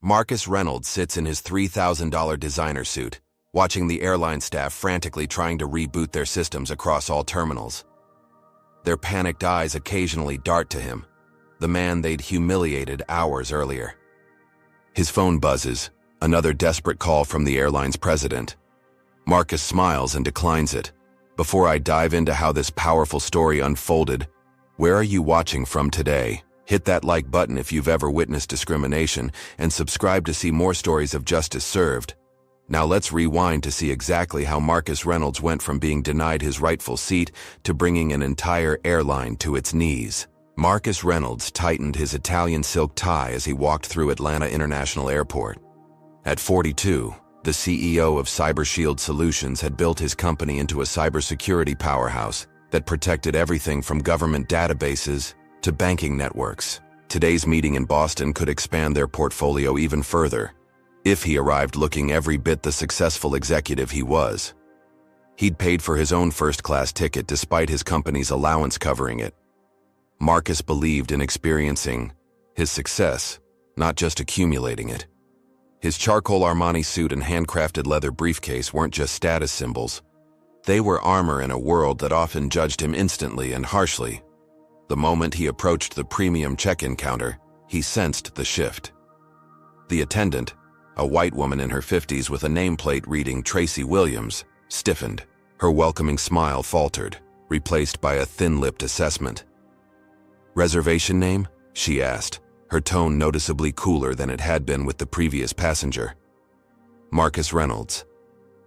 Marcus Reynolds sits in his $3,000 designer suit, watching the airline staff frantically trying to reboot their systems across all terminals. Their panicked eyes occasionally dart to him, the man they'd humiliated hours earlier. His phone buzzes, another desperate call from the airline's president. Marcus smiles and declines it. Before I dive into how this powerful story unfolded, where are you watching from today? Hit that like button if you've ever witnessed discrimination, and subscribe to see more stories of justice served. Now let's rewind to see exactly how Marcus Reynolds went from being denied his rightful seat to bringing an entire airline to its knees. Marcus Reynolds tightened his Italian silk tie as he walked through Atlanta International Airport. At 42, the CEO of CyberShield Solutions had built his company into a cybersecurity powerhouse that protected everything from government databases to banking networks. Today's meeting in Boston could expand their portfolio even further, if he arrived looking every bit the successful executive he was. He'd paid for his own first-class ticket despite his company's allowance covering it. Marcus believed in experiencing his success, not just accumulating it. His charcoal Armani suit and handcrafted leather briefcase weren't just status symbols. They were armor in a world that often judged him instantly and harshly. The moment he approached the premium check-in counter, he sensed the shift. The attendant, a white woman in her 50s with a nameplate reading Tracy Williams, stiffened. Her welcoming smile faltered, replaced by a thin-lipped assessment. "Reservation name?" she asked, her tone noticeably cooler than it had been with the previous passenger. "Marcus Reynolds.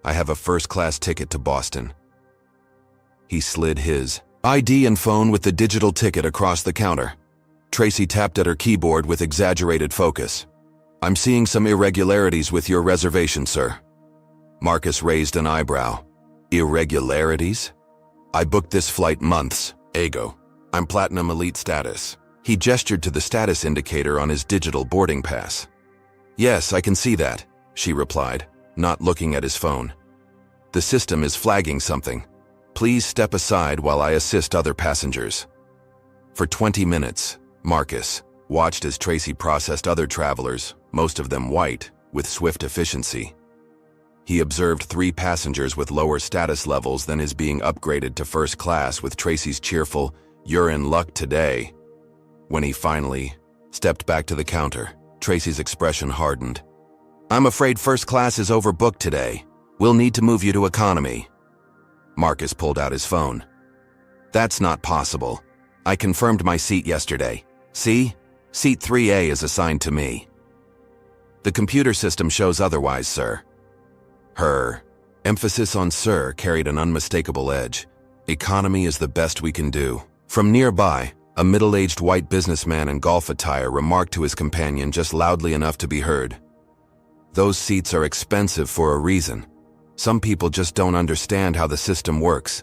I have a first-class ticket to Boston." He slid his ID and phone with the digital ticket across the counter. Tracy tapped at her keyboard with exaggerated focus. "I'm seeing some irregularities with your reservation, sir." Marcus raised an eyebrow. "Irregularities? I booked this flight months ago. I'm Platinum Elite status." He gestured to the status indicator on his digital boarding pass. "Yes, I can see that," she replied, not looking at his phone. "The system is flagging something. Please step aside while I assist other passengers." For 20 minutes, Marcus watched as Tracy processed other travelers, most of them white, with swift efficiency. He observed 3 passengers with lower status levels than his being upgraded to first class with Tracy's cheerful, "You're in luck today." When he finally stepped back to the counter, Tracy's expression hardened. "I'm afraid first class is overbooked today. We'll need to move you to economy." Marcus pulled out his phone. "That's not possible. I confirmed my seat yesterday. See? Seat 3A is assigned to me." "The computer system shows otherwise, sir." Her emphasis on "sir" carried an unmistakable edge. "Economy is the best we can do." From nearby, a middle-aged white businessman in golf attire remarked to his companion just loudly enough to be heard. "Those seats are expensive for a reason. Some people just don't understand how the system works."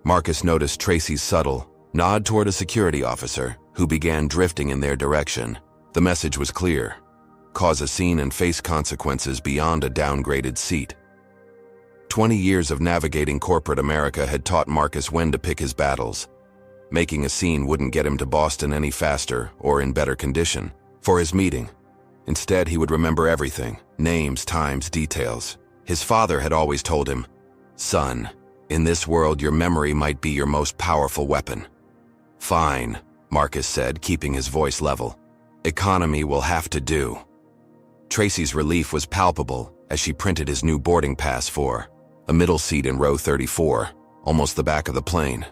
Marcus noticed Tracy's subtle nod toward a security officer, who began drifting in their direction. The message was clear: cause a scene and face consequences beyond a downgraded seat. 20 years of navigating corporate America had taught Marcus when to pick his battles. Making a scene wouldn't get him to Boston any faster or in better condition for his meeting. Instead, he would remember everything: names, times, details. His father had always told him, "Son, in this world your memory might be your most powerful weapon." "Fine," Marcus said, keeping his voice level. "Economy will have to do." Tracy's relief was palpable as she printed his new boarding pass for a middle seat in row 34, almost the back of the plane.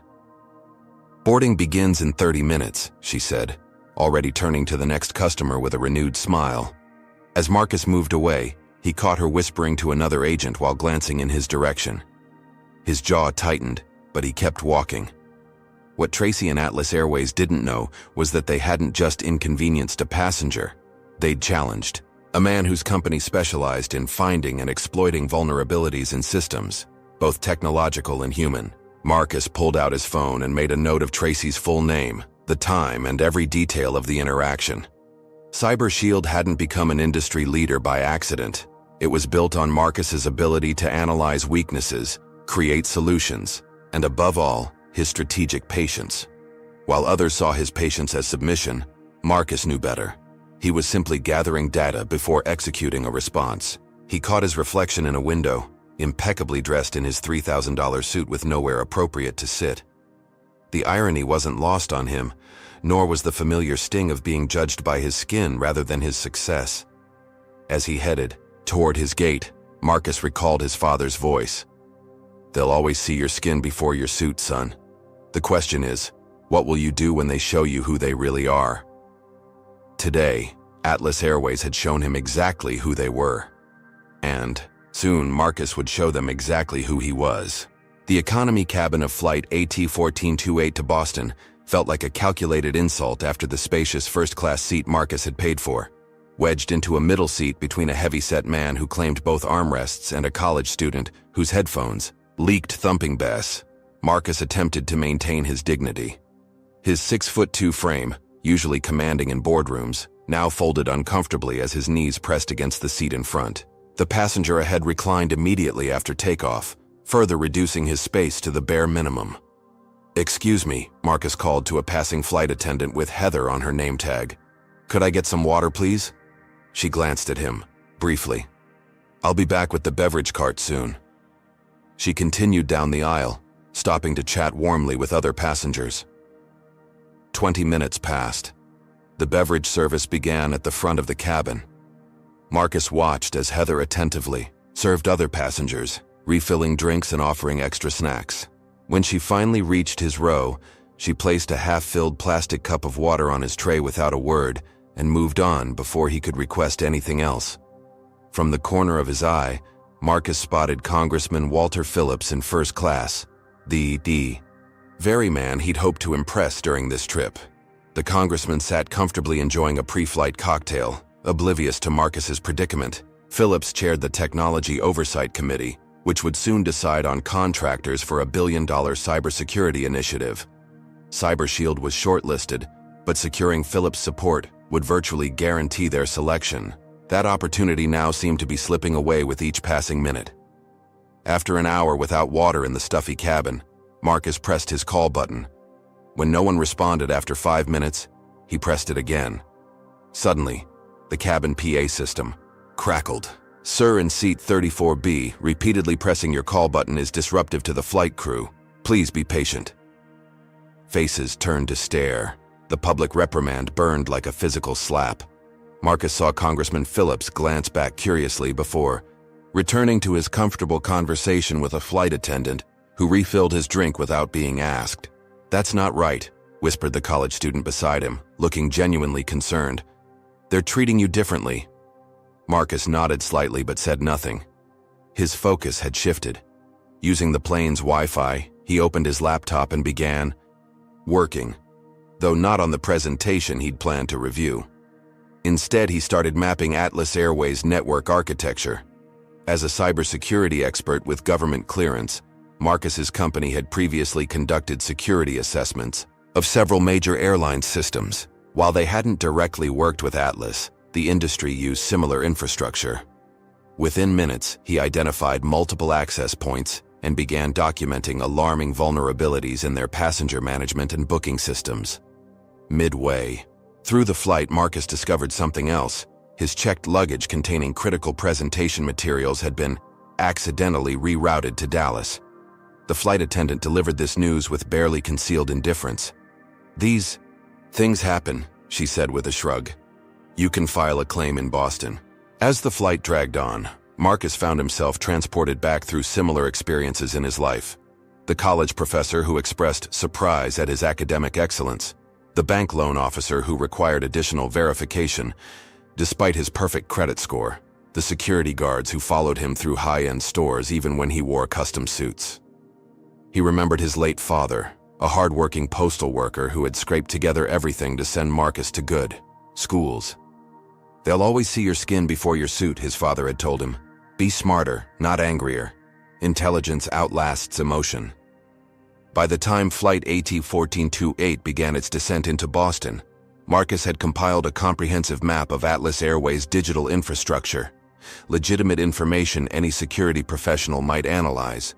"Boarding begins in 30 minutes, she said, already turning to the next customer with a renewed smile. As Marcus moved away, he caught her whispering to another agent while glancing in his direction. His jaw tightened, but he kept walking. What Tracy and Atlas Airways didn't know was that they hadn't just inconvenienced a passenger. They'd challenged a man whose company specialized in finding and exploiting vulnerabilities in systems, both technological and human. Marcus pulled out his phone and made a note of Tracy's full name, the time, and every detail of the interaction. CyberShield hadn't become an industry leader by accident. It was built on Marcus's ability to analyze weaknesses, create solutions, and above all, his strategic patience. While others saw his patience as submission, Marcus knew better. He was simply gathering data before executing a response. He caught his reflection in a window, impeccably dressed in his $3,000 suit with nowhere appropriate to sit. The irony wasn't lost on him, nor was the familiar sting of being judged by his skin rather than his success. As he headed toward his gate, Marcus recalled his father's voice. "They'll always see your skin before your suit, son. The question is, what will you do when they show you who they really are?" Today, Atlas Airways had shown him exactly who they were. And soon, Marcus would show them exactly who he was. The economy cabin of Flight AT-1428 to Boston felt like a calculated insult after the spacious first-class seat Marcus had paid for. Wedged into a middle seat between a heavy-set man who claimed both armrests and a college student whose headphones leaked thumping bass, Marcus attempted to maintain his dignity. His 6'2" frame, usually commanding in boardrooms, now folded uncomfortably as his knees pressed against the seat in front. The passenger ahead reclined immediately after takeoff, further reducing his space to the bare minimum. "Excuse me," Marcus called to a passing flight attendant with Heather on her name tag. "Could I get some water, please?" She glanced at him, briefly. "I'll be back with the beverage cart soon." She continued down the aisle, stopping to chat warmly with other passengers. 20 minutes passed. The beverage service began at the front of the cabin. Marcus watched as Heather attentively served other passengers, refilling drinks and offering extra snacks. When she finally reached his row, she placed a half-filled plastic cup of water on his tray without a word and moved on before he could request anything else. From the corner of his eye, Marcus spotted Congressman Walter Phillips in first class, the very man he'd hoped to impress during this trip. The congressman sat comfortably enjoying a pre-flight cocktail, oblivious to Marcus's predicament. Phillips chaired the Technology Oversight Committee, which would soon decide on contractors for a billion-dollar cybersecurity initiative. CyberShield was shortlisted, but securing Phillips' support would virtually guarantee their selection. That opportunity now seemed to be slipping away with each passing minute. After an hour without water in the stuffy cabin, Marcus pressed his call button. When no one responded after 5 minutes, he pressed it again. Suddenly, the cabin PA system crackled. "Sir, in seat 34B, repeatedly pressing your call button is disruptive to the flight crew. Please be patient." Faces turned to stare. The public reprimand burned like a physical slap. Marcus saw Congressman Phillips glance back curiously before returning to his comfortable conversation with a flight attendant who refilled his drink without being asked. "That's not right," whispered the college student beside him, looking genuinely concerned. "They're treating you differently." Marcus nodded slightly but said nothing. His focus had shifted. Using the plane's Wi-Fi, he opened his laptop and began working, though not on the presentation he'd planned to review. Instead, he started mapping Atlas Airways' network architecture. As a cybersecurity expert with government clearance, Marcus's company had previously conducted security assessments of several major airline systems. While they hadn't directly worked with Atlas, the industry used similar infrastructure. Within minutes, he identified multiple access points and began documenting alarming vulnerabilities in their passenger management and booking systems. Midway through the flight, Marcus discovered something else. His checked luggage containing critical presentation materials had been accidentally rerouted to Dallas. The flight attendant delivered this news with barely concealed indifference. "These things happen," she said with a shrug. "You can file a claim in Boston." As the flight dragged on, Marcus found himself transported back through similar experiences in his life. The college professor who expressed surprise at his academic excellence, the bank loan officer who required additional verification despite his perfect credit score, the security guards who followed him through high-end stores even when he wore custom suits. He remembered his late father, a hard-working postal worker who had scraped together everything to send Marcus to good schools. "They'll always see your skin before your suit," his father had told him. "Be smarter, not angrier. Intelligence outlasts emotion." By the time Flight AT-1428 began its descent into Boston, Marcus had compiled a comprehensive map of Atlas Airways' digital infrastructure, legitimate information any security professional might analyze.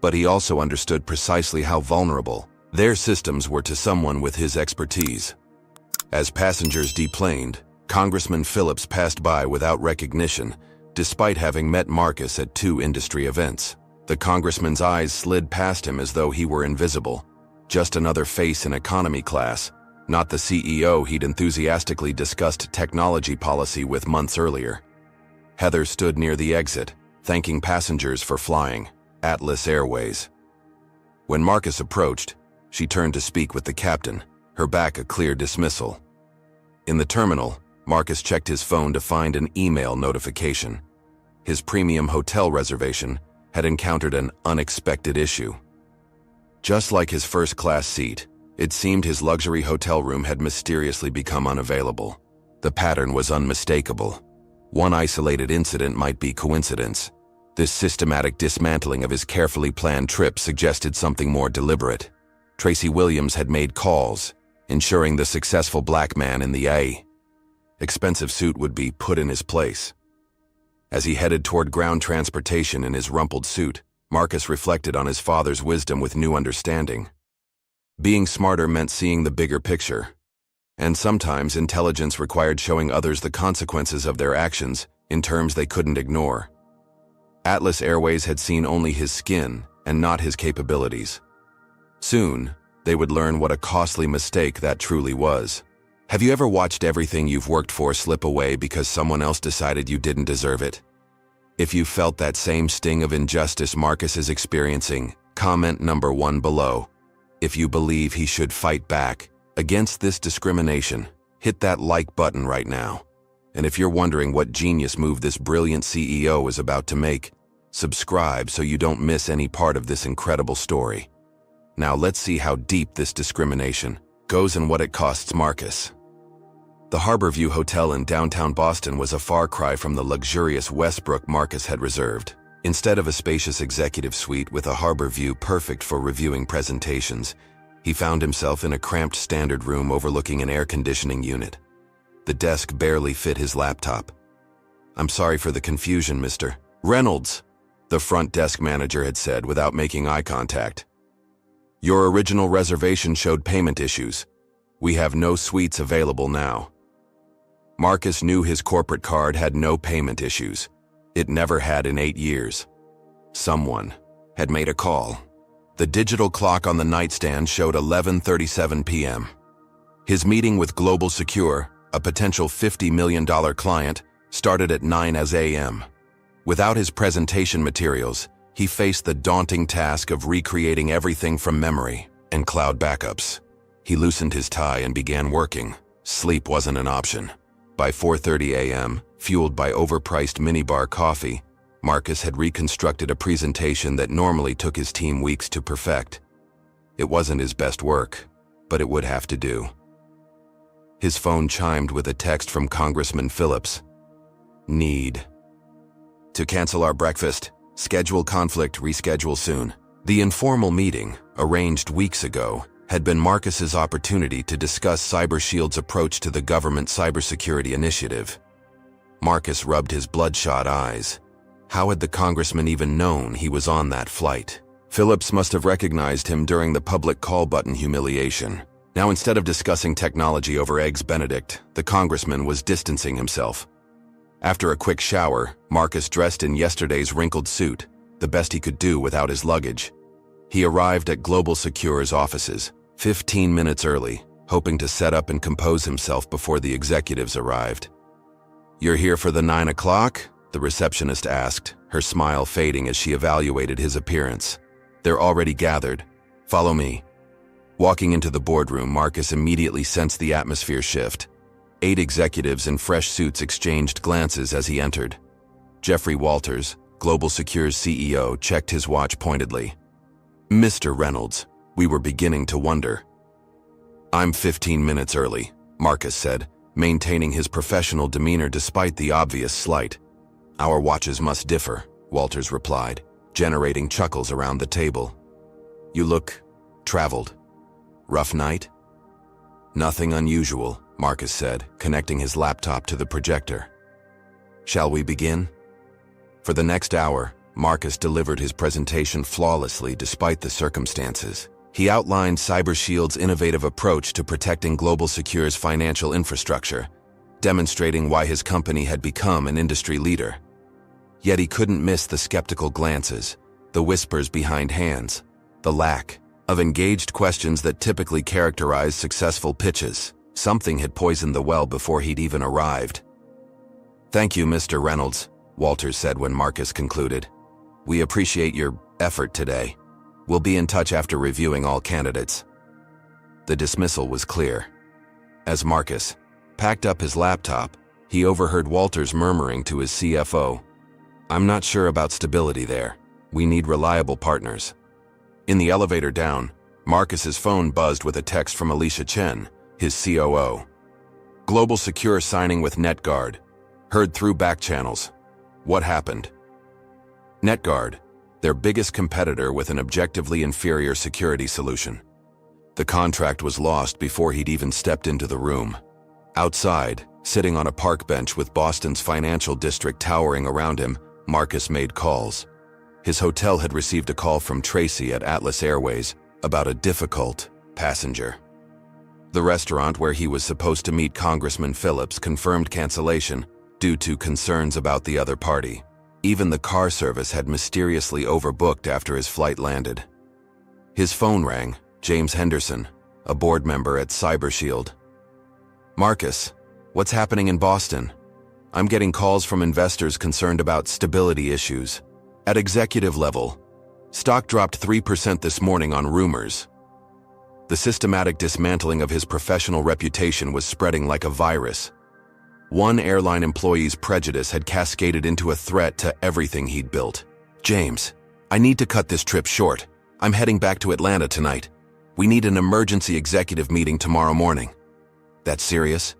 But he also understood precisely how vulnerable their systems were to someone with his expertise. As passengers deplaned, Congressman Phillips passed by without recognition, despite having met Marcus at 2 industry events. The congressman's eyes slid past him as though he were invisible. Just another face in economy class, not the CEO he'd enthusiastically discussed technology policy with months earlier. Heather stood near the exit, thanking passengers for flying Atlas Airways. When Marcus approached, she turned to speak with the captain, her back a clear dismissal. In the terminal, Marcus checked his phone to find an email notification. His premium hotel reservation had encountered an unexpected issue. Just like his first-class seat, it seemed his luxury hotel room had mysteriously become unavailable. The pattern was unmistakable. One isolated incident might be coincidence. This systematic dismantling of his carefully planned trip suggested something more deliberate. Tracy Williams had made calls, ensuring the successful black man in the expensive suit would be put in his place. As he headed toward ground transportation in his rumpled suit, Marcus reflected on his father's wisdom with new understanding. Being smarter meant seeing the bigger picture, and sometimes intelligence required showing others the consequences of their actions in terms they couldn't ignore. Atlas Airways had seen only his skin and not his capabilities. Soon, they would learn what a costly mistake that truly was. Have you ever watched everything you've worked for slip away because someone else decided you didn't deserve it? If you felt that same sting of injustice Marcus is experiencing, comment number 1 below. If you believe he should fight back against this discrimination, hit that like button right now. And if you're wondering what genius move this brilliant CEO is about to make, subscribe so you don't miss any part of this incredible story. Now let's see how deep this discrimination goes and what it costs Marcus. The Harborview Hotel in downtown Boston was a far cry from the luxurious Westbrook Marcus had reserved. Instead of a spacious executive suite with a harbor view perfect for reviewing presentations, he found himself in a cramped standard room overlooking an air conditioning unit. The desk barely fit his laptop. "I'm sorry for the confusion, Mr. Reynolds," the front desk manager had said without making eye contact. "Your original reservation showed payment issues. We have no suites available now." Marcus knew his corporate card had no payment issues. It never had in 8 years. Someone had made a call. The digital clock on the nightstand showed 11:37 p.m. His meeting with Global Secure, a potential $50 million client, started at 9 a.m. Without his presentation materials, he faced the daunting task of recreating everything from memory and cloud backups. He loosened his tie and began working. Sleep wasn't an option. By 4:30 a.m., fueled by overpriced minibar coffee, Marcus had reconstructed a presentation that normally took his team weeks to perfect. It wasn't his best work, but it would have to do. His phone chimed with a text from Congressman Phillips. "Need to cancel our breakfast. Schedule conflict, reschedule soon." The informal meeting, arranged weeks ago, had been Marcus's opportunity to discuss CyberShield's approach to the government cybersecurity initiative. Marcus rubbed his bloodshot eyes. How had the congressman even known he was on that flight? Phillips must have recognized him during the public call button humiliation. Now, instead of discussing technology over Eggs Benedict, the congressman was distancing himself. After a quick shower, Marcus dressed in yesterday's wrinkled suit, the best he could do without his luggage. He arrived at Global Secure's offices, 15 minutes early, hoping to set up and compose himself before the executives arrived. "You're here for the 9 o'clock?" the receptionist asked, her smile fading as she evaluated his appearance. "They're already gathered. Follow me." Walking into the boardroom, Marcus immediately sensed the atmosphere shift. 8 executives in fresh suits exchanged glances as he entered. Jeffrey Walters, Global Secure's CEO, checked his watch pointedly. "Mr. Reynolds, we were beginning to wonder." "I'm 15 minutes early," Marcus said, maintaining his professional demeanor despite the obvious slight. "Our watches must differ," Walters replied, generating chuckles around the table. "You look traveled. Rough night?" "Nothing unusual," Marcus said, connecting his laptop to the projector. "Shall we begin?" For the next hour, Marcus delivered his presentation flawlessly despite the circumstances. He outlined CyberShield's innovative approach to protecting Global Secure's financial infrastructure, demonstrating why his company had become an industry leader. Yet he couldn't miss the skeptical glances, the whispers behind hands, the lack of engaged questions that typically characterize successful pitches. Something had poisoned the well before he'd even arrived. "Thank you, Mr. Reynolds," Walters said when Marcus concluded. "We appreciate your effort today. We'll be in touch after reviewing all candidates." The dismissal was clear. As Marcus packed up his laptop, he overheard Walters murmuring to his CFO, "I'm not sure about stability there. We need reliable partners." In the elevator down, Marcus's phone buzzed with a text from Alicia Chen, his COO. "Global Secure signing with NetGuard. Heard through back channels. What happened?" NetGuard, their biggest competitor with an objectively inferior security solution. The contract was lost before he'd even stepped into the room. Outside, sitting on a park bench with Boston's financial district towering around him, Marcus made calls. His hotel had received a call from Tracy at Atlas Airways about a difficult passenger. The restaurant where he was supposed to meet Congressman Phillips confirmed cancellation due to concerns about the other party. Even the car service had mysteriously overbooked after his flight landed. His phone rang. James Henderson, a board member at CyberShield. "Marcus, what's happening in Boston? I'm getting calls from investors concerned about stability issues. At executive level, stock dropped 3% this morning on rumors." The systematic dismantling of his professional reputation was spreading like a virus. One airline employee's prejudice had cascaded into a threat to everything he'd built. "James, I need to cut this trip short. I'm heading back to Atlanta tonight. We need an emergency executive meeting tomorrow morning." "That's serious?"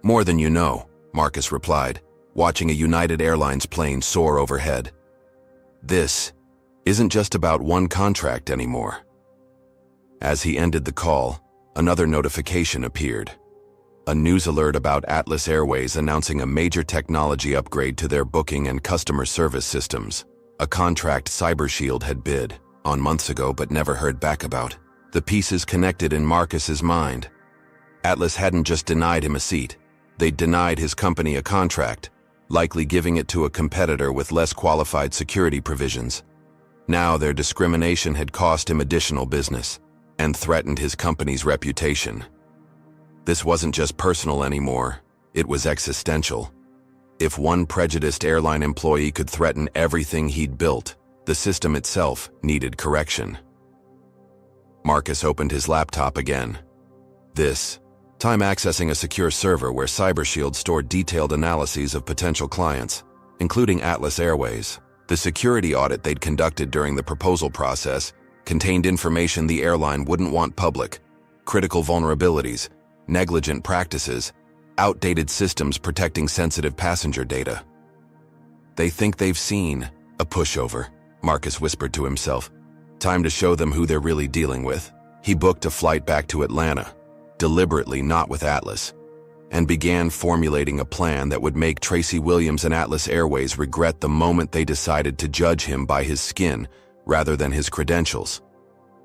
"More than you know," Marcus replied, watching a United Airlines plane soar overhead. "This isn't just about one contract anymore." As he ended the call, another notification appeared. A news alert about Atlas Airways announcing a major technology upgrade to their booking and customer service systems, a contract CyberShield had bid on months ago but never heard back about. The pieces connected in Marcus's mind. Atlas hadn't just denied him a seat. They'd denied his company a contract, likely giving it to a competitor with less qualified security provisions. Now their discrimination had cost him additional business and threatened his company's reputation. This wasn't just personal anymore, it was existential. If one prejudiced airline employee could threaten everything he'd built, the system itself needed correction. Marcus opened his laptop again. This time accessing a secure server where CyberShield stored detailed analyses of potential clients, including Atlas Airways. The security audit they'd conducted during the proposal process contained information the airline wouldn't want public: critical vulnerabilities, negligent practices, outdated systems protecting sensitive passenger data. "They think they've seen a pushover," Marcus whispered to himself. "Time to show them who they're really dealing with." He booked a flight back to Atlanta, deliberately not with Atlas, and began formulating a plan that would make Tracy Williams and Atlas Airways regret the moment they decided to judge him by his skin rather than his credentials.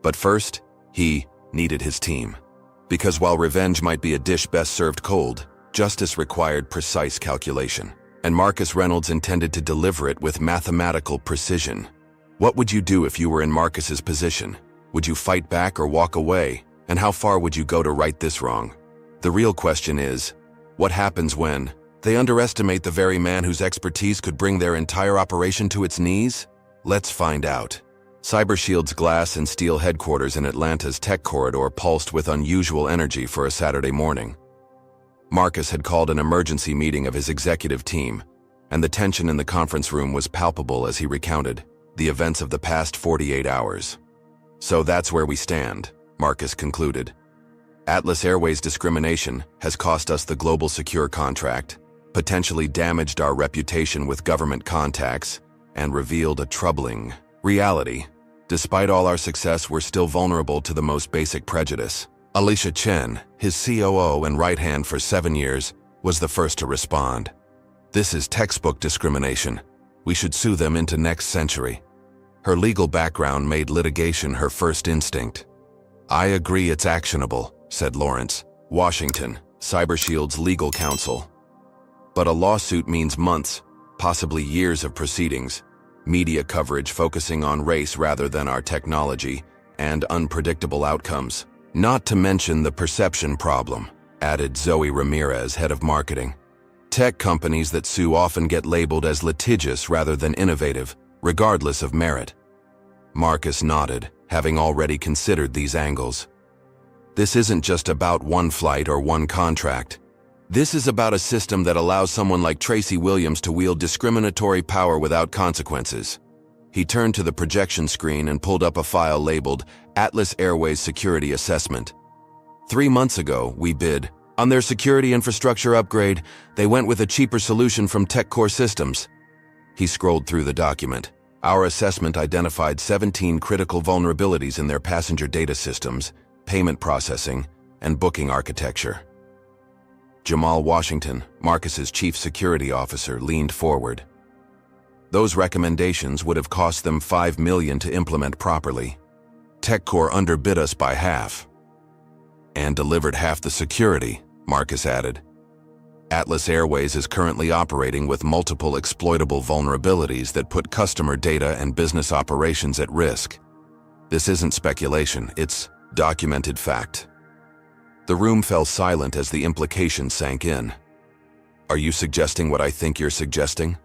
But first, he needed his team. Because while revenge might be a dish best served cold, justice required precise calculation, and Marcus Reynolds intended to deliver it with mathematical precision. What would you do if you were in Marcus's position? Would you fight back or walk away? And how far would you go to right this wrong? The real question is, what happens when they underestimate the very man whose expertise could bring their entire operation to its knees? Let's find out. CyberShield's glass and steel headquarters in Atlanta's tech corridor pulsed with unusual energy for a Saturday morning. Marcus had called an emergency meeting of his executive team, and the tension in the conference room was palpable as he recounted the events of the past 48 hours. "So that's where we stand," Marcus concluded. "Atlas Airways discrimination has cost us the Global Secure contract, potentially damaged our reputation with government contacts, and revealed a troubling reality. Despite all our success, we're still vulnerable to the most basic prejudice." Alicia Chen, his COO and right hand for 7 years, was the first to respond. "This is textbook discrimination. We should sue them into next century." Her legal background made litigation her first instinct. "I agree it's actionable," said Lawrence Washington, CyberShield's legal counsel. But a lawsuit means months, possibly years of proceedings, media coverage focusing on race rather than our technology, and unpredictable outcomes. Not to mention the perception problem, added Zoe Ramirez, head of marketing. Tech companies that sue often get labeled as litigious rather than innovative, regardless of merit. Marcus nodded, having already considered these angles. This isn't just about one flight or one contract. This is about a system that allows someone like Tracy Williams to wield discriminatory power without consequences. He turned to the projection screen and pulled up a file labeled Atlas Airways Security Assessment. 3 months ago, we bid on their security infrastructure upgrade. They went with a cheaper solution from TechCore Systems. He scrolled through the document. Our assessment identified 17 critical vulnerabilities in their passenger data systems, payment processing, and booking architecture. Jamal Washington, Marcus's chief security officer, leaned forward. Those recommendations would have cost them $5 million to implement properly. TechCore underbid us by half. And delivered half the security, Marcus added. Atlas Airways is currently operating with multiple exploitable vulnerabilities that put customer data and business operations at risk. This isn't speculation, it's documented fact. The room fell silent as the implication sank in. Are you suggesting what I think you're suggesting?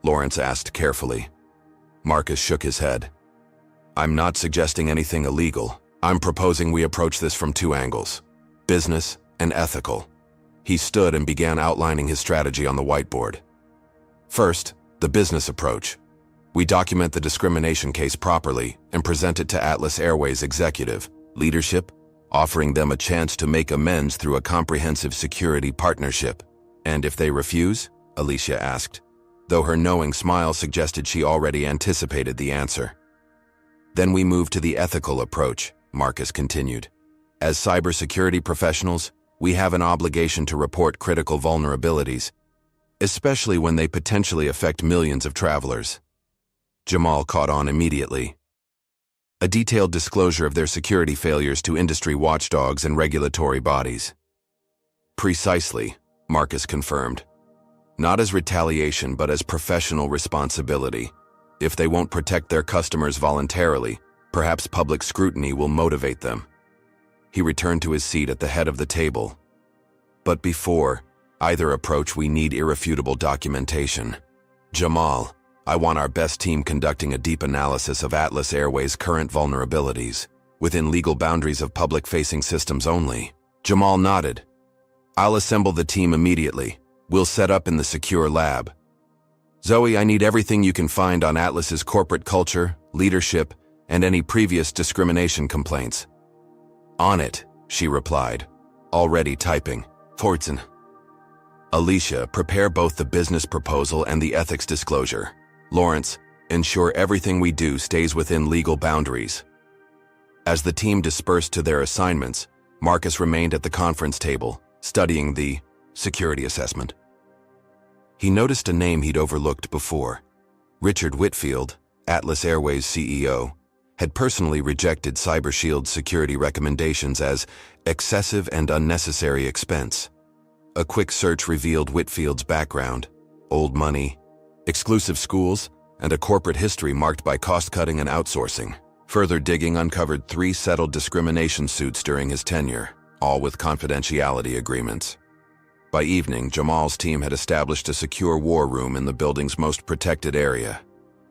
Lawrence asked carefully. Marcus shook his head. I'm not suggesting anything illegal. I'm proposing we approach this from 2 angles: business and ethical. He stood and began outlining his strategy on the whiteboard. First, the business approach. We document the discrimination case properly and present it to Atlas Airways executive leadership, offering them a chance to make amends through a comprehensive security partnership. And if they refuse? Alicia asked, though her knowing smile suggested she already anticipated the answer. Then we move to the ethical approach, Marcus continued. As cybersecurity professionals, we have an obligation to report critical vulnerabilities, especially when they potentially affect millions of travelers. Jamal caught on immediately. A detailed disclosure of their security failures to industry watchdogs and regulatory bodies. Precisely, Marcus confirmed. Not as retaliation, but as professional responsibility. If they won't protect their customers voluntarily, perhaps public scrutiny will motivate them. He returned to his seat at the head of the table. But before either approach, we need irrefutable documentation. Jamal, I want our best team conducting a deep analysis of Atlas Airways' current vulnerabilities, within legal boundaries of public-facing systems only. Jamal nodded. I'll assemble the team immediately. We'll set up in the secure lab. Zoe, I need everything you can find on Atlas's corporate culture, leadership, and any previous discrimination complaints. On it, she replied, already typing. Fortson. Alicia, prepare both the business proposal and the ethics disclosure. Lawrence, ensure everything we do stays within legal boundaries. As the team dispersed to their assignments, Marcus remained at the conference table, studying the security assessment. He noticed a name he'd overlooked before. Richard Whitfield, Atlas Airways CEO, had personally rejected CyberShield's security recommendations as excessive and unnecessary expense. A quick search revealed Whitfield's background: old money, exclusive schools, and a corporate history marked by cost-cutting and outsourcing. Further digging uncovered 3 settled discrimination suits during his tenure, all with confidentiality agreements. By evening, Jamal's team had established a secure war room in the building's most protected area.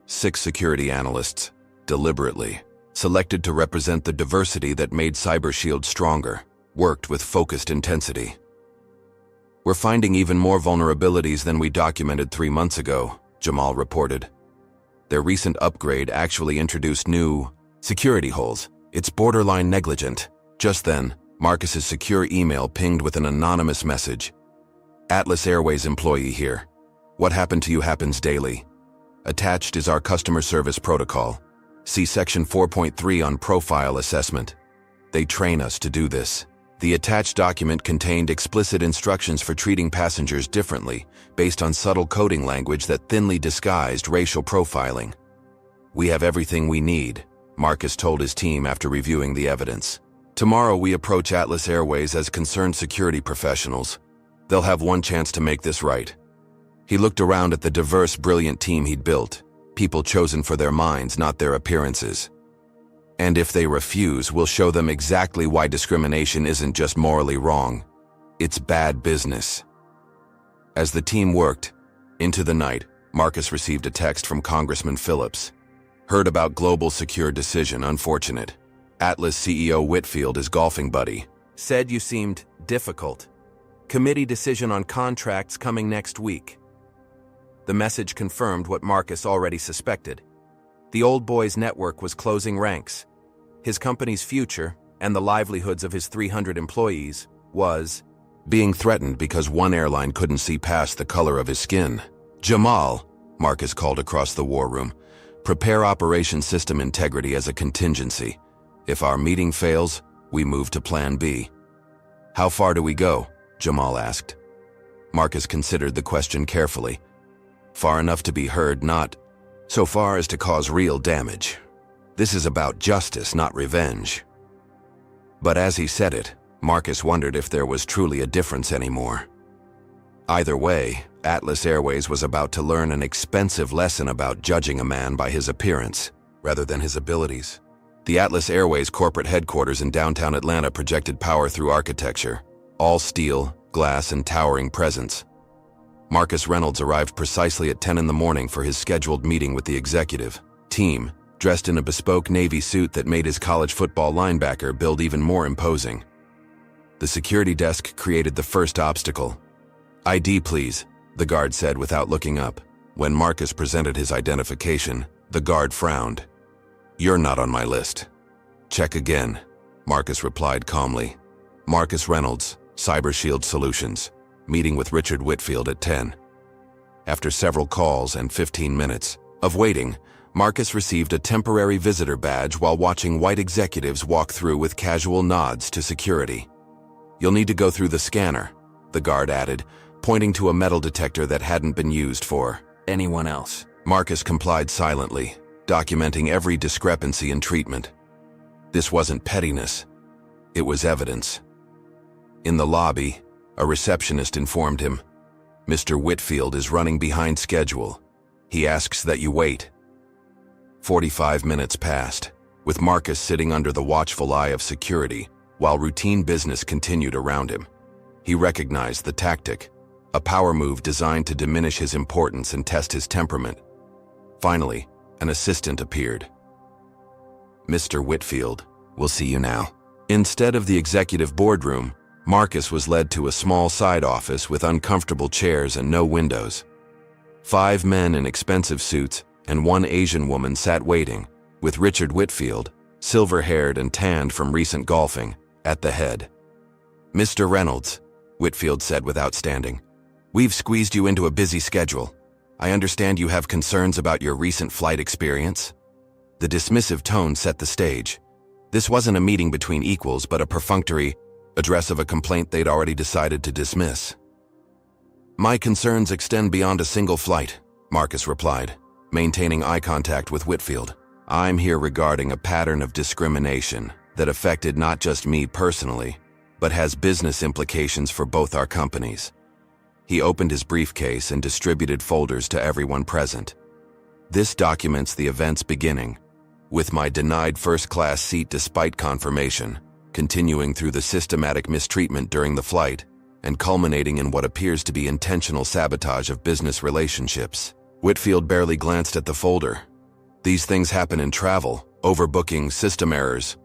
6 security analysts, deliberately selected to represent the diversity that made CyberShield stronger, worked with focused intensity. We're finding even more vulnerabilities than we documented 3 months ago, Jamal reported. Their recent upgrade actually introduced new security holes. It's borderline negligent. Just then, Marcus's secure email pinged with an anonymous message. Atlas Airways employee here. What happened to you happens daily. Attached is our customer service protocol. See section 4.3 on profile assessment. They train us to do this. The attached document contained explicit instructions for treating passengers differently, based on subtle coding language that thinly disguised racial profiling. We have everything we need, Marcus told his team after reviewing the evidence. Tomorrow we approach Atlas Airways as concerned security professionals. They'll have one chance to make this right. He looked around at the diverse, brilliant team he'd built, people chosen for their minds, not their appearances. And if they refuse, we'll show them exactly why discrimination isn't just morally wrong. It's bad business. As the team worked, into the night, Marcus received a text from Congressman Phillips. Heard about global secure decision, unfortunate. Atlas CEO Whitfield is golfing buddy. Said you seemed difficult. Committee decision on contracts coming next week. The message confirmed what Marcus already suspected. The old boy's network was closing ranks. His company's future, and the livelihoods of his 300 employees, was being threatened because one airline couldn't see past the color of his skin. Jamal, Marcus called across the war room, prepare operation system integrity as a contingency. If our meeting fails, we move to plan B. How far do we go? Jamal asked. Marcus considered the question carefully. Far enough to be heard, not so far as to cause real damage. This is about justice, not revenge. But as he said it, Marcus wondered if there was truly a difference anymore. Either way, Atlas Airways was about to learn an expensive lesson about judging a man by his appearance, rather than his abilities. The Atlas Airways corporate headquarters in downtown Atlanta projected power through architecture, all steel, glass, and towering presence. Marcus Reynolds arrived precisely at 10 in the morning for his scheduled meeting with the executive team, dressed in a bespoke Navy suit that made his college football linebacker build even more imposing. The security desk created the first obstacle. ID, please, the guard said without looking up. When Marcus presented his identification, the guard frowned. You're not on my list. Check again, Marcus replied calmly. Marcus Reynolds, Cyber Shield Solutions, meeting with Richard Whitfield at 10. After several calls and 15 minutes of waiting, Marcus received a temporary visitor badge while watching white executives walk through with casual nods to security. You'll need to go through the scanner, the guard added, pointing to a metal detector that hadn't been used for anyone else. Marcus complied silently, documenting every discrepancy in treatment. This wasn't pettiness. It was evidence. In the lobby, a receptionist informed him, Mr. Whitfield is running behind schedule. He asks that you wait. 45 minutes passed, with Marcus sitting under the watchful eye of security while routine business continued around him. He recognized the tactic, a power move designed to diminish his importance and test his temperament. Finally, an assistant appeared. Mr. Whitfield, we'll see you now. Instead of the executive boardroom, Marcus was led to a small side office with uncomfortable chairs and no windows. 5 men in expensive suits and 1 Asian woman sat waiting, with Richard Whitfield, silver-haired and tanned from recent golfing, at the head. Mr. Reynolds, Whitfield said without standing, we've squeezed you into a busy schedule. I understand you have concerns about your recent flight experience. The dismissive tone set the stage. This wasn't a meeting between equals, but a perfunctory address of a complaint they'd already decided to dismiss. My concerns extend beyond a single flight, Marcus replied, maintaining eye contact with Whitfield. I'm here regarding a pattern of discrimination that affected not just me personally, but has business implications for both our companies. He opened his briefcase and distributed folders to everyone present. This documents the events beginning, with my denied first-class seat despite confirmation, continuing through the systematic mistreatment during the flight, and culminating in what appears to be intentional sabotage of business relationships. Whitfield barely glanced at the folder. These things happen in travel, overbooking, system errors.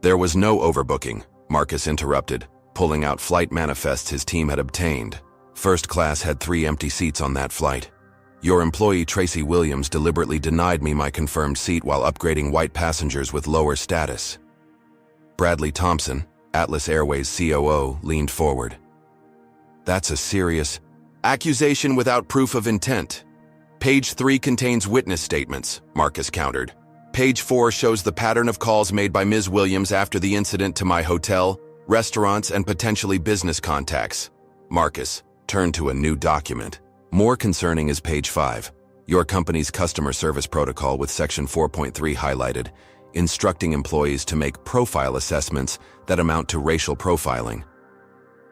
There was no overbooking, Marcus interrupted, pulling out flight manifests his team had obtained. First class had 3 empty seats on that flight. Your employee Tracy Williams deliberately denied me my confirmed seat while upgrading white passengers with lower status. Bradley Thompson, Atlas Airways COO, leaned forward. That's a serious accusation without proof of intent. Page 3 contains witness statements, Marcus countered. Page 4 shows the pattern of calls made by Ms. Williams after the incident to my hotel, restaurants, and potentially business contacts. Marcus turned to a new document. More concerning is page 5, your company's customer service protocol with section 4.3 highlighted, instructing employees to make profile assessments that amount to racial profiling.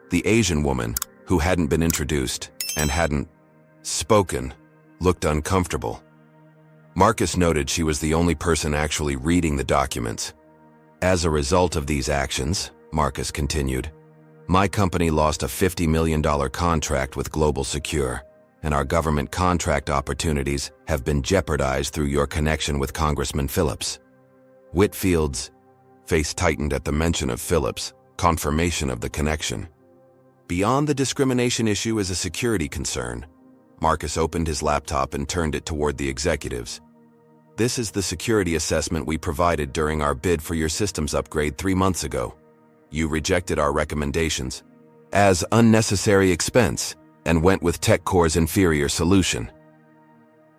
The Asian woman, who hadn't been introduced and hadn't spoken, looked uncomfortable. Marcus noted she was the only person actually reading the documents. As a result of these actions, Marcus continued, my company lost a $50 million contract with Global Secure, and our government contract opportunities have been jeopardized through your connection with Congressman Phillips. Whitfield's face tightened at the mention of Phillips, confirmation of the connection. Beyond the discrimination issue is a security concern. Marcus opened his laptop and turned it toward the executives. This is the security assessment we provided during our bid for your systems upgrade 3 months ago. You rejected our recommendations as unnecessary expense and went with TechCore's inferior solution.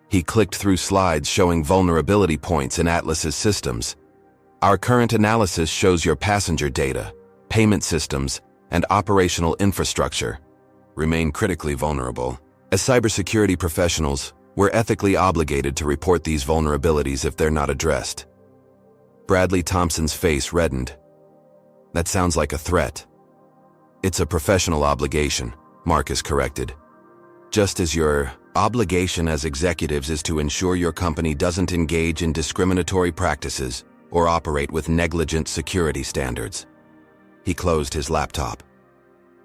He clicked through slides showing vulnerability points in Atlas's systems. Our current analysis shows your passenger data, payment systems, and operational infrastructure remain critically vulnerable. As cybersecurity professionals, we're ethically obligated to report these vulnerabilities if they're not addressed. Bradley Thompson's face reddened. That sounds like a threat. It's a professional obligation, Marcus corrected. Just as your obligation as executives is to ensure your company doesn't engage in discriminatory practices or operate with negligent security standards. He closed his laptop.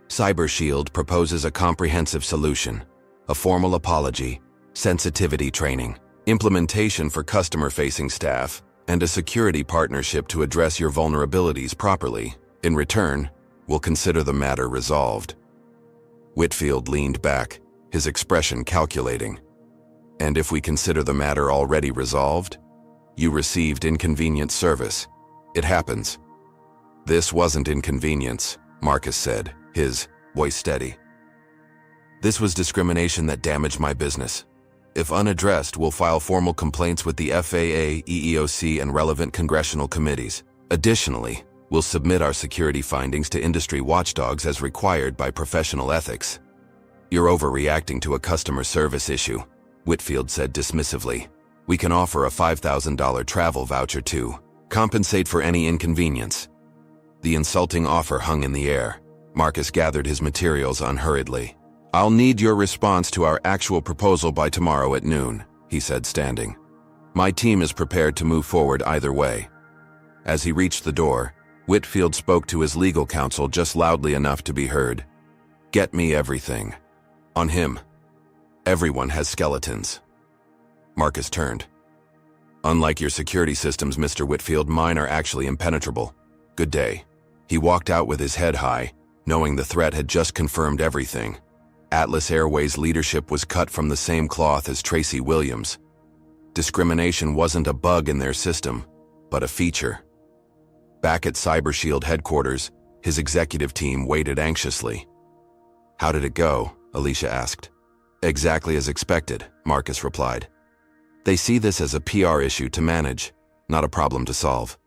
CyberShield proposes a comprehensive solution, a formal apology, sensitivity training, implementation for customer-facing staff, and a security partnership to address your vulnerabilities properly. In return, we'll consider the matter resolved. Whitfield leaned back, his expression calculating. And if we consider the matter already resolved? You received inconvenient service. It happens. This wasn't inconvenience, Marcus said, his voice steady. This was discrimination that damaged my business. If unaddressed, we'll file formal complaints with the FAA, EEOC, and relevant congressional committees. Additionally, we'll submit our security findings to industry watchdogs as required by professional ethics. You're overreacting to a customer service issue, Whitfield said dismissively. We can offer a $5,000 travel voucher to compensate for any inconvenience. The insulting offer hung in the air. Marcus gathered his materials unhurriedly. I'll need your response to our actual proposal by tomorrow at noon, he said, standing. My team is prepared to move forward either way. As he reached the door, Whitfield spoke to his legal counsel just loudly enough to be heard. Get me everything. On him. Everyone has skeletons. Marcus turned. Unlike your security systems, Mr. Whitfield, mine are actually impenetrable. Good day. He walked out with his head high, knowing the threat had just confirmed everything. Atlas Airways leadership was cut from the same cloth as Tracy Williams. Discrimination wasn't a bug in their system, but a feature. Back at CyberShield headquarters, his executive team waited anxiously. How did it go? Alicia asked. Exactly as expected, Marcus replied. They see this as a PR issue to manage, not a problem to solve.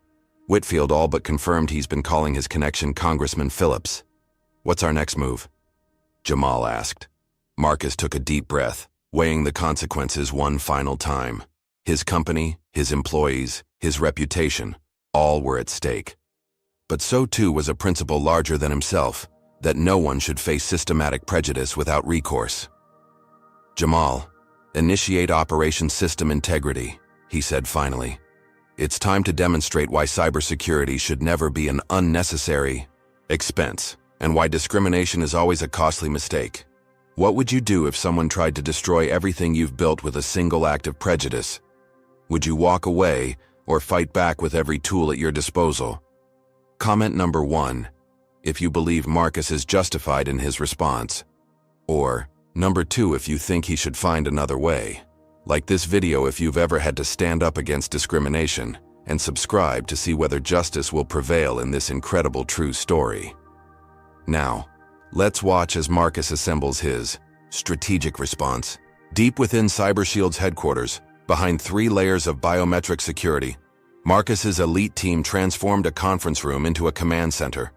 Whitfield all but confirmed he's been calling his connection Congressman Phillips. What's our next move? Jamal asked. Marcus took a deep breath, weighing the consequences one final time. His company, his employees, his reputation, all were at stake. But so too was a principle larger than himself, that no one should face systematic prejudice without recourse. Jamal, initiate Operation System Integrity, he said finally. It's time to demonstrate why cybersecurity should never be an unnecessary expense, and why discrimination is always a costly mistake. What would you do if someone tried to destroy everything you've built with a single act of prejudice? Would you walk away or fight back with every tool at your disposal? Comment number 1, if you believe Marcus is justified in his response. Or, number 2, if you think he should find another way. Like this video if you've ever had to stand up against discrimination, and subscribe to see whether justice will prevail in this incredible true story. Now, let's watch as Marcus assembles his strategic response. Deep within CyberShield's headquarters, behind 3 layers of biometric security, Marcus's elite team transformed a conference room into a command center.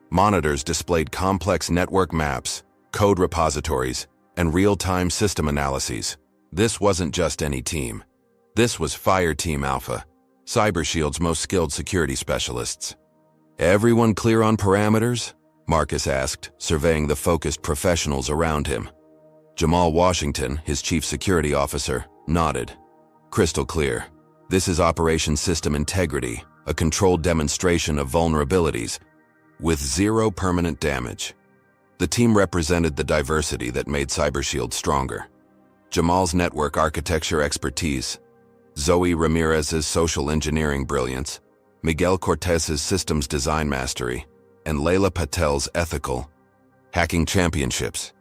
Monitors displayed complex network maps, code repositories, and real-time system analyses. This wasn't just any team. This was Fire Team Alpha, CyberShield's most skilled security specialists. Everyone clear on parameters? Marcus asked, surveying the focused professionals around him. Jamal Washington, his chief security officer, nodded. Crystal clear. This is Operation System Integrity, a controlled demonstration of vulnerabilities, with zero permanent damage. The team represented the diversity that made CyberShield stronger. Jamal's network architecture expertise, Zoe Ramirez's social engineering brilliance, Miguel Cortez's systems design mastery, and Layla Patel's ethical hacking championships.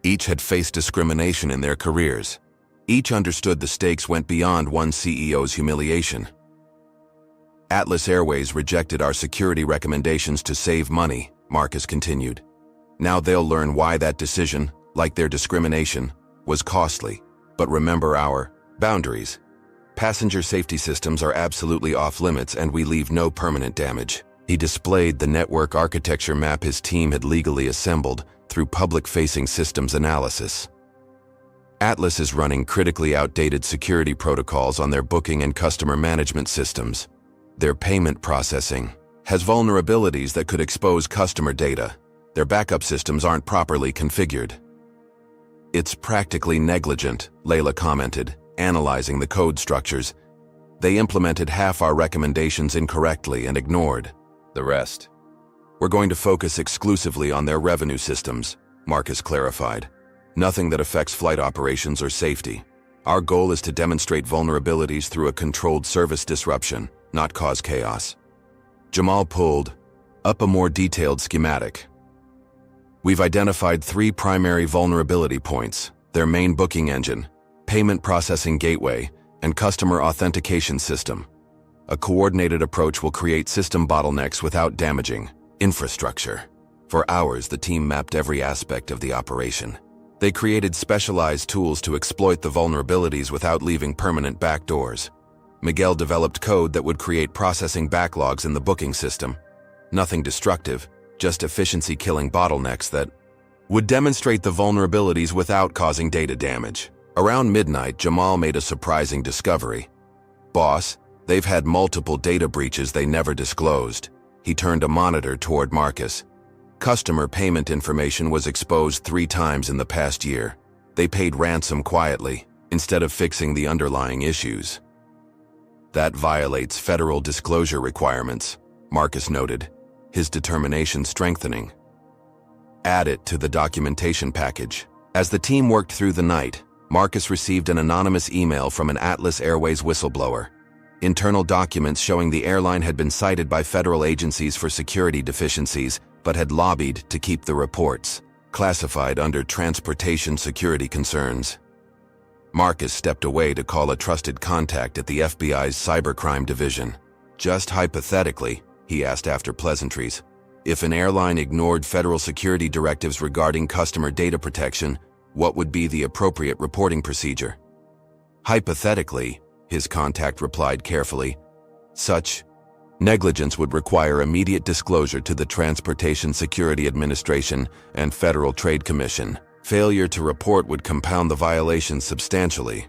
Each had faced discrimination in their careers. Each understood the stakes went beyond one CEO's humiliation. Atlas Airways rejected our security recommendations to save money, Marcus continued. Now they'll learn why that decision, like their discrimination, was costly. But remember our boundaries. Passenger safety systems are absolutely off limits and we leave no permanent damage. He displayed the network architecture map his team had legally assembled through public-facing systems analysis. Atlas is running critically outdated security protocols on their booking and customer management systems. Their payment processing has vulnerabilities that could expose customer data. Their backup systems aren't properly configured. It's practically negligent, Layla commented, analyzing the code structures. They implemented half our recommendations incorrectly and ignored the rest. We're going to focus exclusively on their revenue systems, Marcus clarified. Nothing that affects flight operations or safety. Our goal is to demonstrate vulnerabilities through a controlled service disruption, not cause chaos. Jamal pulled up a more detailed schematic. We've identified 3 primary vulnerability points: their main booking engine, payment processing gateway, and customer authentication system. A coordinated approach will create system bottlenecks without damaging infrastructure. For hours, the team mapped every aspect of the operation. They created specialized tools to exploit the vulnerabilities without leaving permanent backdoors. Miguel developed code that would create processing backlogs in the booking system. Nothing destructive, just efficiency-killing bottlenecks that would demonstrate the vulnerabilities without causing data damage. Around midnight, Jamal made a surprising discovery. Boss, they've had multiple data breaches they never disclosed. He turned a monitor toward Marcus. Customer payment information was exposed 3 times in the past year. They paid ransom quietly, instead of fixing the underlying issues. That violates federal disclosure requirements, Marcus noted, his determination strengthening. Add it to the documentation package. As the team worked through the night, Marcus received an anonymous email from an Atlas Airways whistleblower. Internal documents showing the airline had been cited by federal agencies for security deficiencies, but had lobbied to keep the reports classified under transportation security concerns. Marcus stepped away to call a trusted contact at the FBI's cybercrime division. Just hypothetically, he asked after pleasantries, if an airline ignored federal security directives regarding customer data protection, what would be the appropriate reporting procedure? Hypothetically, his contact replied carefully, such negligence would require immediate disclosure to the Transportation Security Administration and Federal Trade Commission. Failure to report would compound the violations substantially.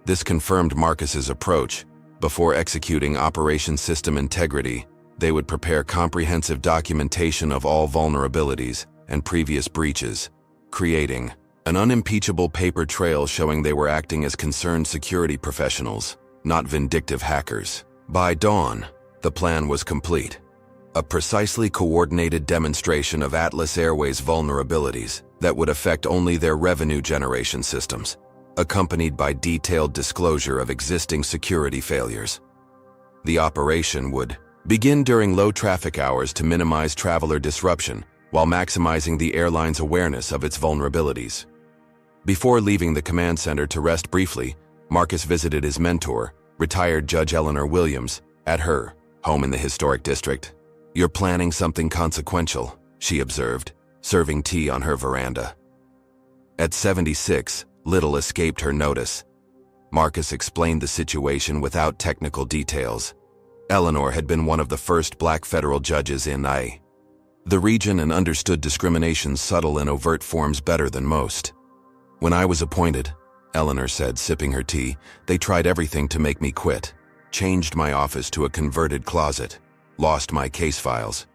This confirmed Marcus's approach. Before executing Operation System Integrity, they would prepare comprehensive documentation of all vulnerabilities and previous breaches, creating an unimpeachable paper trail showing they were acting as concerned security professionals, not vindictive hackers. By dawn, the plan was complete. A precisely coordinated demonstration of Atlas Airways' vulnerabilities that would affect only their revenue generation systems, accompanied by detailed disclosure of existing security failures. The operation would begin during low traffic hours to minimize traveler disruption while maximizing the airline's awareness of its vulnerabilities. Before leaving the command center to rest briefly, Marcus visited his mentor, retired Judge Eleanor Williams, at her home in the historic district. "You're planning something consequential," she observed, serving tea on her veranda. At 76, little escaped her notice. Marcus explained the situation without technical details. Eleanor had been one of the first black federal judges in the region and understood discrimination's subtle and overt forms better than most. "When I was appointed," Eleanor said, sipping her tea, "they tried everything to make me quit. Changed my office to a converted closet. Lost my case files.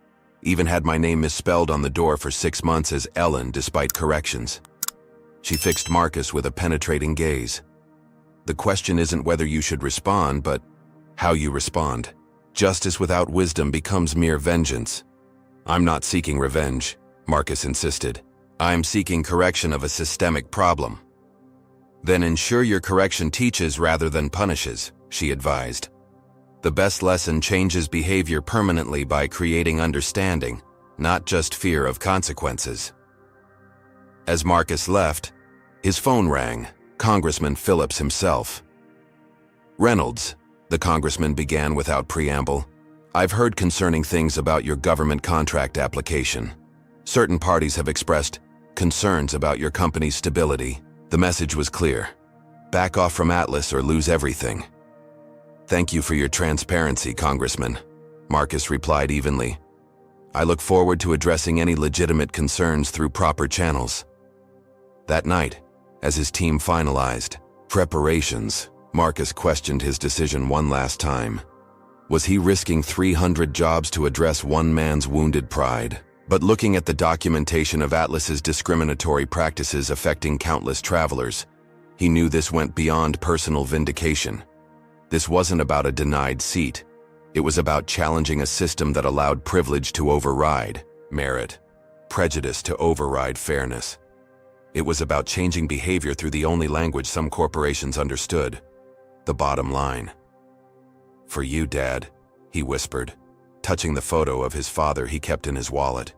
Even had my name misspelled on the door for 6 months as Ellen despite corrections." She fixed Marcus with a penetrating gaze. The question isn't whether you should respond, but how you respond. Justice without wisdom becomes mere vengeance. I'm not seeking revenge, Marcus insisted. I'm seeking correction of a systemic problem. Then ensure your correction teaches rather than punishes, she advised. The best lesson changes behavior permanently by creating understanding, not just fear of consequences. As Marcus left, his phone rang, Congressman Phillips himself. Reynolds, the congressman began without preamble, I've heard concerning things about your government contract application. Certain parties have expressed concerns about your company's stability. The message was clear. Back off from Atlas or lose everything. Thank you for your transparency, Congressman, Marcus replied evenly. I look forward to addressing any legitimate concerns through proper channels. That night, as his team finalized preparations, Marcus questioned his decision one last time. Was he risking 300 jobs to address one man's wounded pride? But looking at the documentation of Atlas's discriminatory practices affecting countless travelers, he knew this went beyond personal vindication. This wasn't about a denied seat. It was about challenging a system that allowed privilege to override merit, prejudice to override fairness. It was about changing behavior through the only language some corporations understood, the bottom line. For you, Dad, he whispered, touching the photo of his father he kept in his wallet.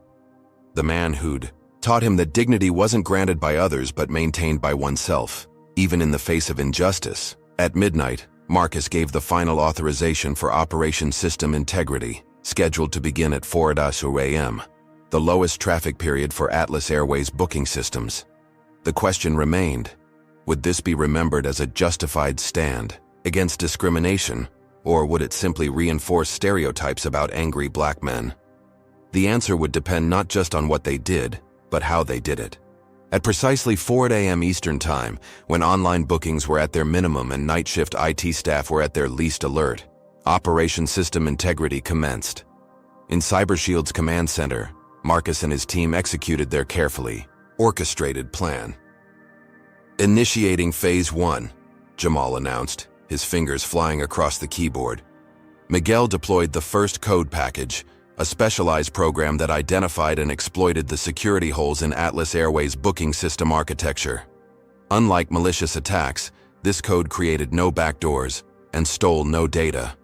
The man who'd taught him that dignity wasn't granted by others but maintained by oneself, even in the face of injustice. At midnight, Marcus gave the final authorization for Operation System Integrity, scheduled to begin at 4:00 a.m., the lowest traffic period for Atlas Airways booking systems. The question remained, would this be remembered as a justified stand against discrimination, or would it simply reinforce stereotypes about angry black men? The answer would depend not just on what they did, but how they did it. At precisely 4 a.m. Eastern Time, when online bookings were at their minimum and night shift IT staff were at their least alert, Operation System Integrity commenced. In CyberShield's command center, Marcus and his team executed their carefully orchestrated plan. Initiating Phase 1, Jamal announced, his fingers flying across the keyboard. Miguel deployed the first code package, a specialized program that identified and exploited the security holes in Atlas Airways' booking system architecture. Unlike malicious attacks, this code created no backdoors and stole no data.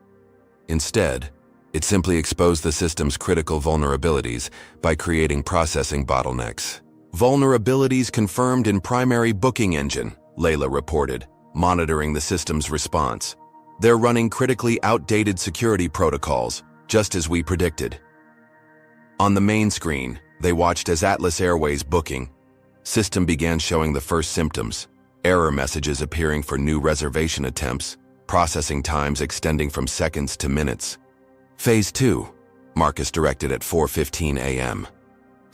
Instead, it simply exposed the system's critical vulnerabilities by creating processing bottlenecks. Vulnerabilities confirmed in primary booking engine, Layla reported, monitoring the system's response. They're running critically outdated security protocols, just as we predicted. On the main screen, they watched as Atlas Airways booking system began showing the first symptoms, error messages appearing for new reservation attempts, processing times extending from seconds to minutes. Phase 2, Marcus directed at 4:15 a.m.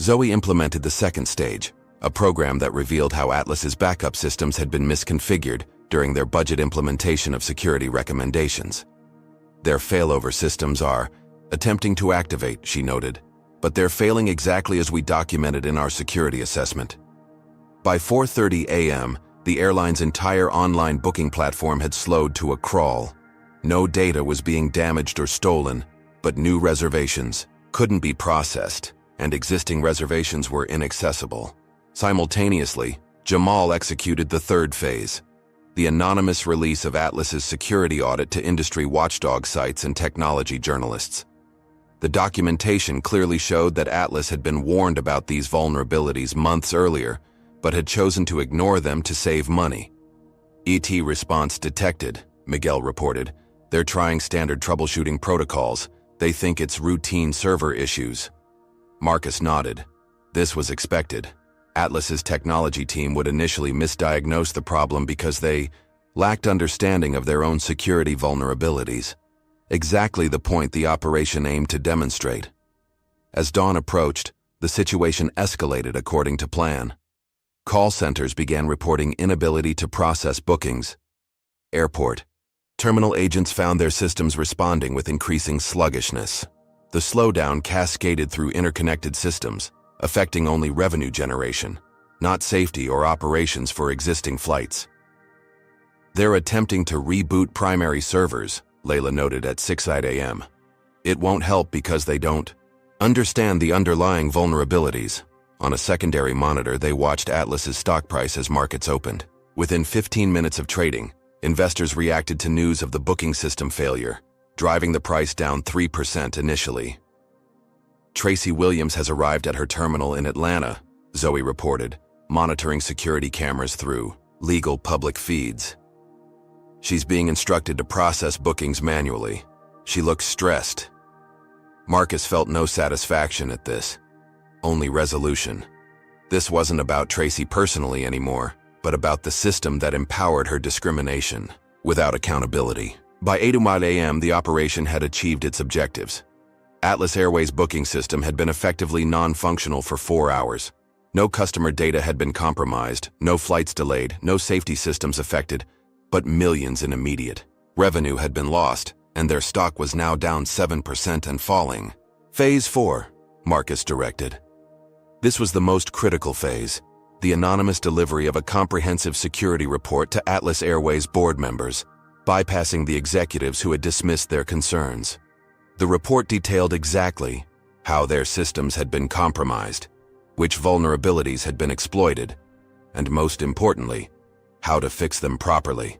Zoe implemented the second stage, a program that revealed how Atlas's backup systems had been misconfigured during their budget implementation of security recommendations. Their failover systems are attempting to activate, she noted, but they're failing exactly as we documented in our security assessment. By 4:30 a.m., the airline's entire online booking platform had slowed to a crawl. No data was being damaged or stolen, but new reservations couldn't be processed, and existing reservations were inaccessible. Simultaneously, Jamal executed the third phase, the anonymous release of Atlas's security audit to industry watchdog sites and technology journalists. The documentation clearly showed that Atlas had been warned about these vulnerabilities months earlier, but had chosen to ignore them to save money. ET response detected, Miguel reported. They're trying standard troubleshooting protocols. They think it's routine server issues. Marcus nodded. This was expected. Atlas's technology team would initially misdiagnose the problem because they lacked understanding of their own security vulnerabilities. Exactly the point the operation aimed to demonstrate. As dawn approached, the situation escalated according to plan. Call centers began reporting inability to process bookings. Airport. Terminal agents found their systems responding with increasing sluggishness. The slowdown cascaded through interconnected systems, affecting only revenue generation. not safety or operations for existing flights. They're attempting to reboot primary servers, Layla noted at 6 a.m. It won't help because they don't understand the underlying vulnerabilities. On a secondary monitor, they watched Atlas's stock price as markets opened. Within 15 minutes of trading, investors reacted to news of the booking system failure, driving the price down 3% initially. Tracy Williams has arrived at her terminal in Atlanta, Zoe reported, monitoring security cameras through legal public feeds. She's being instructed to process bookings manually. She looks stressed. Marcus felt no satisfaction at this, only resolution. This wasn't about Tracy personally anymore, but about the system that empowered her discrimination without accountability. By 8 a.m., the operation had achieved its objectives. Atlas Airways' booking system had been effectively non-functional for 4 hours. No customer data had been compromised, no flights delayed, no safety systems affected, but millions in immediate revenue had been lost, and their stock was now down 7% and falling. Phase 4, Marcus directed. This was the most critical phase, the anonymous delivery of a comprehensive security report to Atlas Airways board members, bypassing the executives who had dismissed their concerns. The report detailed exactly how their systems had been compromised, which vulnerabilities had been exploited, and most importantly, how to fix them properly.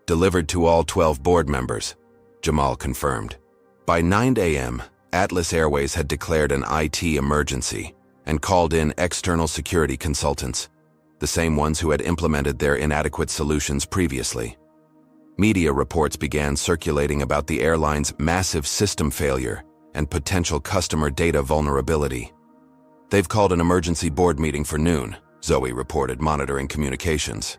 Delivered to all 12 board members, Jamal confirmed. By 9 a.m., Atlas Airways had declared an IT emergency and called in external security consultants, the same ones who had implemented their inadequate solutions previously. Media reports began circulating about the airline's massive system failure and potential customer data vulnerability. They've called an emergency board meeting for noon, Zoe reported, monitoring communications.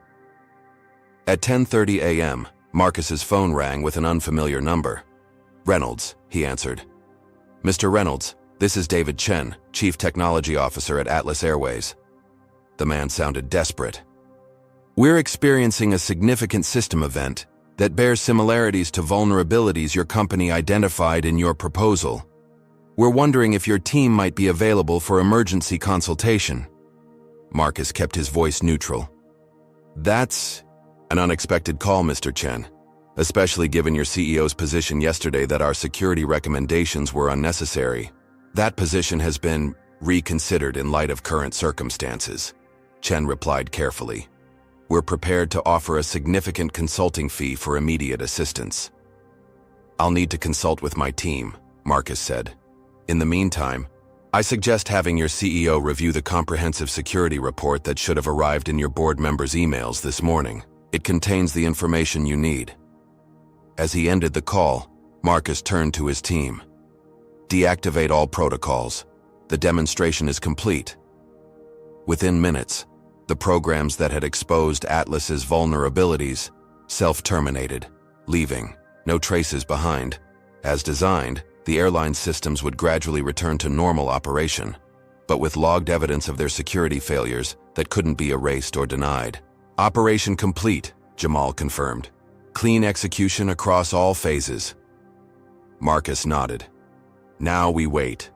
At 10:30 a.m., Marcus's phone rang with an unfamiliar number. Reynolds, he answered. Mr. Reynolds, this is David Chen, Chief Technology Officer at Atlas Airways. The man sounded desperate. We're experiencing a significant system event that bears similarities to vulnerabilities your company identified in your proposal. We're wondering if your team might be available for emergency consultation. Marcus kept his voice neutral. That's an unexpected call, Mr. Chen, especially given your CEO's position yesterday that our security recommendations were unnecessary. That position has been reconsidered in light of current circumstances, Chen replied carefully. We're prepared to offer a significant consulting fee for immediate assistance. I'll need to consult with my team, Marcus said. In the meantime, I suggest having your CEO review the comprehensive security report that should have arrived in your board members' emails this morning. It contains the information you need. As he ended the call, Marcus turned to his team. Deactivate all protocols. The demonstration is complete. Within minutes, the programs that had exposed Atlas's vulnerabilities self-terminated, leaving no traces behind. As designed, the airline systems would gradually return to normal operation, but with logged evidence of their security failures that couldn't be erased or denied. Operation complete, Jamal confirmed. Clean execution across all phases. Marcus nodded. Now we wait.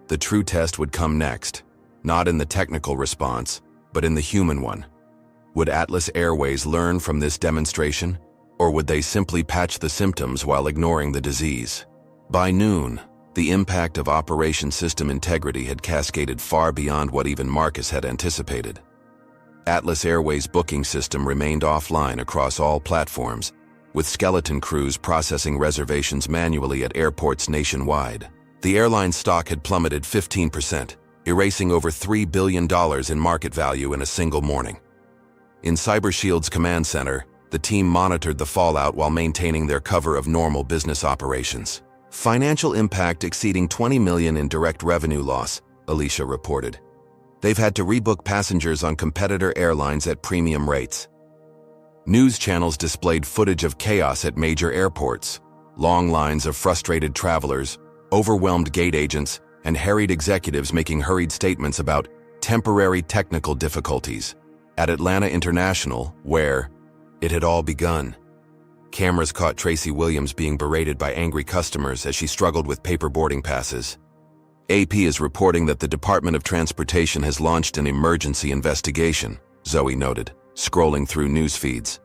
The true test would come next, not in the technical response, but in the human one. Would Atlas Airways learn from this demonstration, or would they simply patch the symptoms while ignoring the disease? By noon, the impact of Operation System Integrity had cascaded far beyond what even Marcus had anticipated. Atlas Airways' booking system remained offline across all platforms, with skeleton crews processing reservations manually at airports nationwide. The airline stock had plummeted 15%, erasing over $3 billion in market value in a single morning. In CyberShield's command center, the team monitored the fallout while maintaining their cover of normal business operations. Financial impact exceeding $20 million in direct revenue loss, Alicia reported. They've had to rebook passengers on competitor airlines at premium rates. News channels displayed footage of chaos at major airports, long lines of frustrated travelers, overwhelmed gate agents, and harried executives making hurried statements about temporary technical difficulties. At Atlanta International, where it had all begun, cameras caught Tracy Williams being berated by angry customers as she struggled with paper boarding passes. AP is reporting that the Department of Transportation has launched an emergency investigation, Zoe noted, scrolling through news feeds.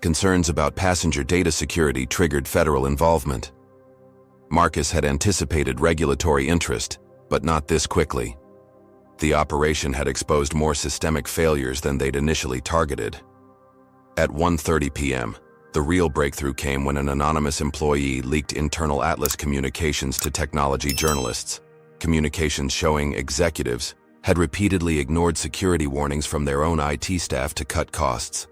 Concerns about passenger data security triggered federal involvement. Marcus had anticipated regulatory interest, but not this quickly. The operation had exposed more systemic failures than they'd initially targeted. At 1:30 p.m., the real breakthrough came when an anonymous employee leaked internal Atlas communications to technology journalists, communications showing executives had repeatedly ignored security warnings from their own IT staff to cut costs.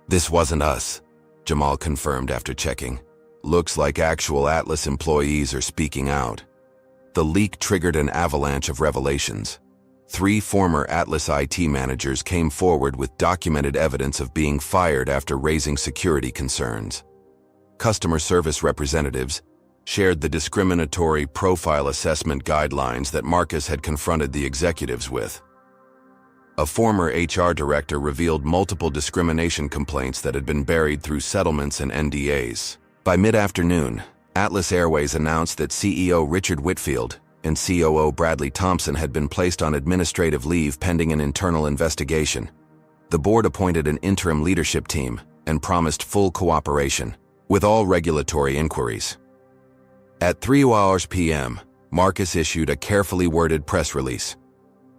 "This wasn't us," Jamal confirmed after checking. "Looks like actual Atlas employees are speaking out." The leak triggered an avalanche of revelations. 3 former Atlas IT managers came forward with documented evidence of being fired after raising security concerns. Customer service representatives shared the discriminatory profile assessment guidelines that Marcus had confronted the executives with. A former HR director revealed multiple discrimination complaints that had been buried through settlements and NDAs. By mid-afternoon, Atlas Airways announced that CEO Richard Whitfield and COO Bradley Thompson had been placed on administrative leave pending an internal investigation. The board appointed an interim leadership team and promised full cooperation with all regulatory inquiries. At 3:00 p.m., Marcus issued a carefully worded press release.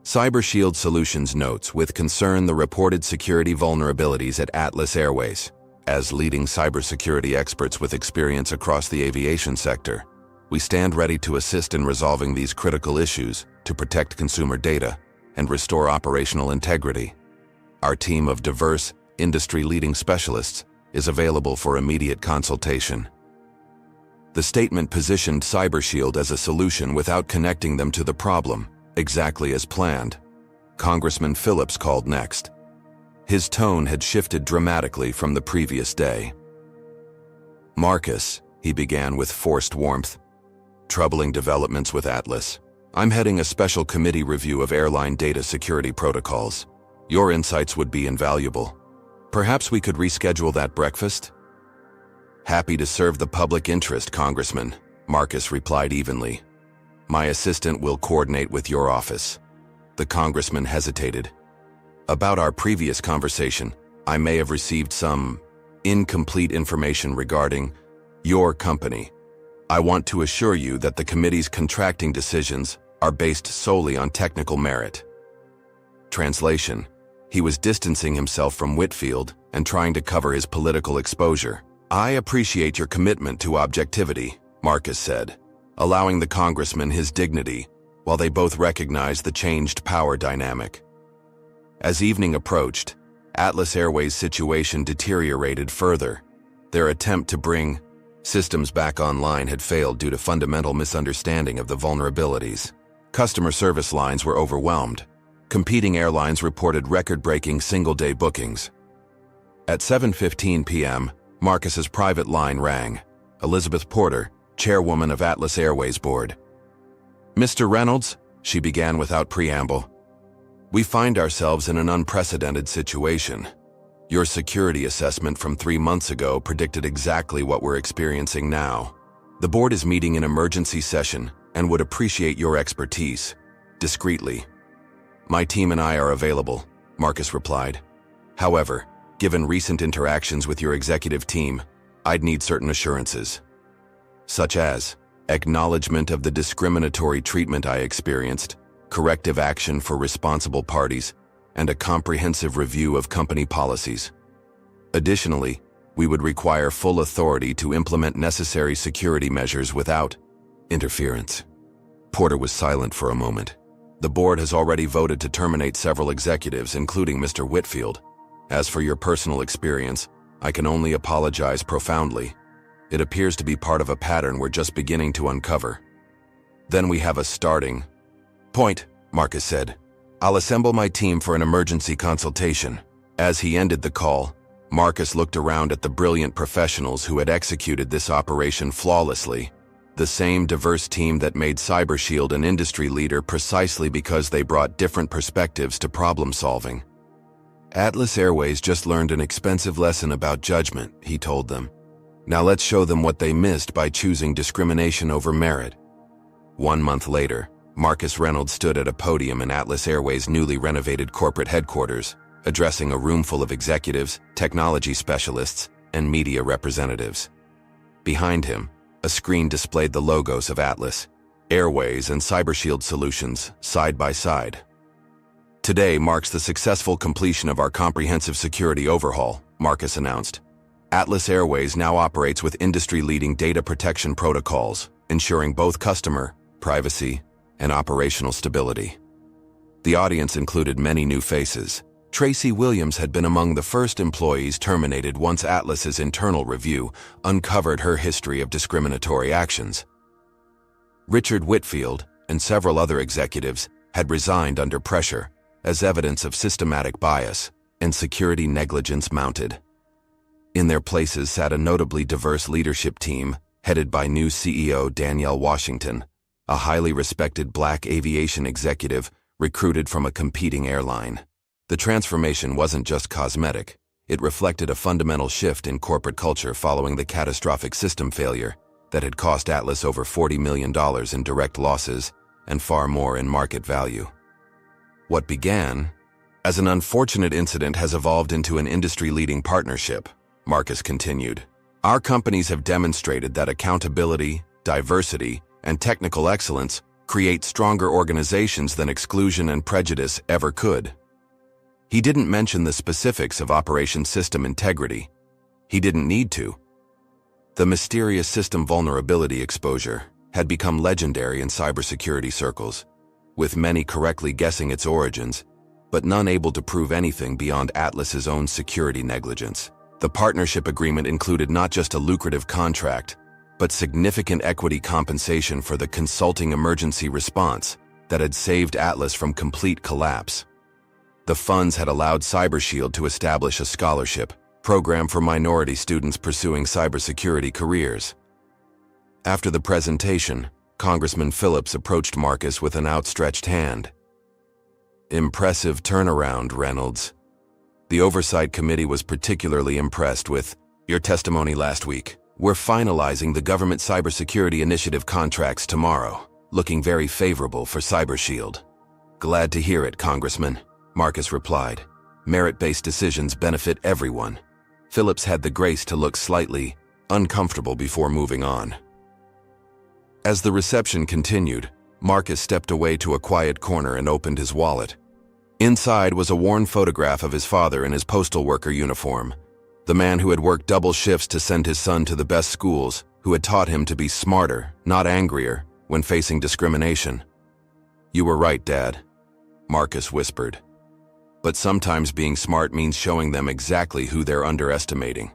CyberShield Solutions notes with concern the reported security vulnerabilities at Atlas Airways. As leading cybersecurity experts with experience across the aviation sector, we stand ready to assist in resolving these critical issues to protect consumer data and restore operational integrity. Our team of diverse, industry-leading specialists is available for immediate consultation. The statement positioned CyberShield as a solution without connecting them to the problem, exactly as planned. Congressman Phillips called next. His tone had shifted dramatically from the previous day. "Marcus," he began with forced warmth. "Troubling developments with Atlas. I'm heading a special committee review of airline data security protocols. Your insights would be invaluable. Perhaps we could reschedule that breakfast?" "Happy to serve the public interest, Congressman," Marcus replied evenly. "My assistant will coordinate with your office." The congressman hesitated. "About our previous conversation, I may have received some incomplete information regarding your company. I want to assure you that the committee's contracting decisions are based solely on technical merit." Translation: he was distancing himself from Whitfield and trying to cover his political exposure. "I appreciate your commitment to objectivity," Marcus said, allowing the congressman his dignity while they both recognized the changed power dynamic. As evening approached, Atlas Airways' situation deteriorated further. Their attempt to bring systems back online had failed due to fundamental misunderstanding of the vulnerabilities. Customer service lines were overwhelmed. Competing airlines reported record-breaking single-day bookings. At 7:15 p.m., Marcus's private line rang. Elizabeth Porter, chairwoman of Atlas Airways board. "Mr. Reynolds," she began without preamble, "we find ourselves in an unprecedented situation. Your security assessment from 3 months ago predicted exactly what we're experiencing now. The board is meeting in emergency session and would appreciate your expertise. Discreetly." "My team and I are available," Marcus replied. "However, given recent interactions with your executive team, I'd need certain assurances. Such as acknowledgement of the discriminatory treatment I experienced, corrective action for responsible parties, and a comprehensive review of company policies. Additionally, we would require full authority to implement necessary security measures without interference." Porter was silent for a moment. "The board has already voted to terminate several executives, including Mr. Whitfield. As for your personal experience, I can only apologize profoundly. It appears to be part of a pattern we're just beginning to uncover." "Then we have a starting point," Marcus said. "I'll assemble my team for an emergency consultation." As he ended the call, Marcus looked around at the brilliant professionals who had executed this operation flawlessly. The same diverse team that made CyberShield an industry leader precisely because they brought different perspectives to problem solving. "Atlas Airways just learned an expensive lesson about judgment," he told them. "Now let's show them what they missed by choosing discrimination over merit." 1 month later, Marcus Reynolds stood at a podium in Atlas Airways' newly renovated corporate headquarters, addressing a room full of executives, technology specialists, and media representatives. Behind him, a screen displayed the logos of Atlas Airways and CyberShield Solutions side by side. Today marks the successful completion of our comprehensive security overhaul, Marcus announced. Atlas Airways now operates with industry-leading data protection protocols, ensuring both customer, privacy, and operational stability. The audience included many new faces. Tracy Williams had been among the first employees terminated once Atlas's internal review uncovered her history of discriminatory actions. Richard Whitfield and several other executives had resigned under pressure as evidence of systematic bias and security negligence mounted. In their places sat a notably diverse leadership team headed by new CEO Danielle Washington, a highly respected Black aviation executive recruited from a competing airline. The transformation wasn't just cosmetic. It reflected a fundamental shift in corporate culture following the catastrophic system failure that had cost Atlas over $40 million in direct losses and far more in market value. What began as an unfortunate incident has evolved into an industry-leading partnership, Marcus continued. Our companies have demonstrated that accountability, diversity, and technical excellence create stronger organizations than exclusion and prejudice ever could. He didn't mention the specifics of Operation System Integrity. He didn't need to. The mysterious system vulnerability exposure had become legendary in cybersecurity circles, with many correctly guessing its origins, but none able to prove anything beyond Atlas's own security negligence. The partnership agreement included not just a lucrative contract, but significant equity compensation for the consulting emergency response that had saved Atlas from complete collapse. The funds had allowed CyberShield to establish a scholarship program for minority students pursuing cybersecurity careers. After the presentation, Congressman Phillips approached Marcus with an outstretched hand. Impressive turnaround, Reynolds. The Oversight Committee was particularly impressed with your testimony last week. We're finalizing the government cybersecurity initiative contracts tomorrow, looking very favorable for CyberShield. Glad to hear it, Congressman, Marcus replied. Merit-based decisions benefit everyone. Phillips had the grace to look slightly uncomfortable before moving on. As the reception continued, Marcus stepped away to a quiet corner and opened his wallet. Inside was a worn photograph of his father in his postal worker uniform, the man who had worked double shifts to send his son to the best schools, who had taught him to be smarter, not angrier, when facing discrimination. You were right, Dad, Marcus whispered. But sometimes being smart means showing them exactly who they're underestimating.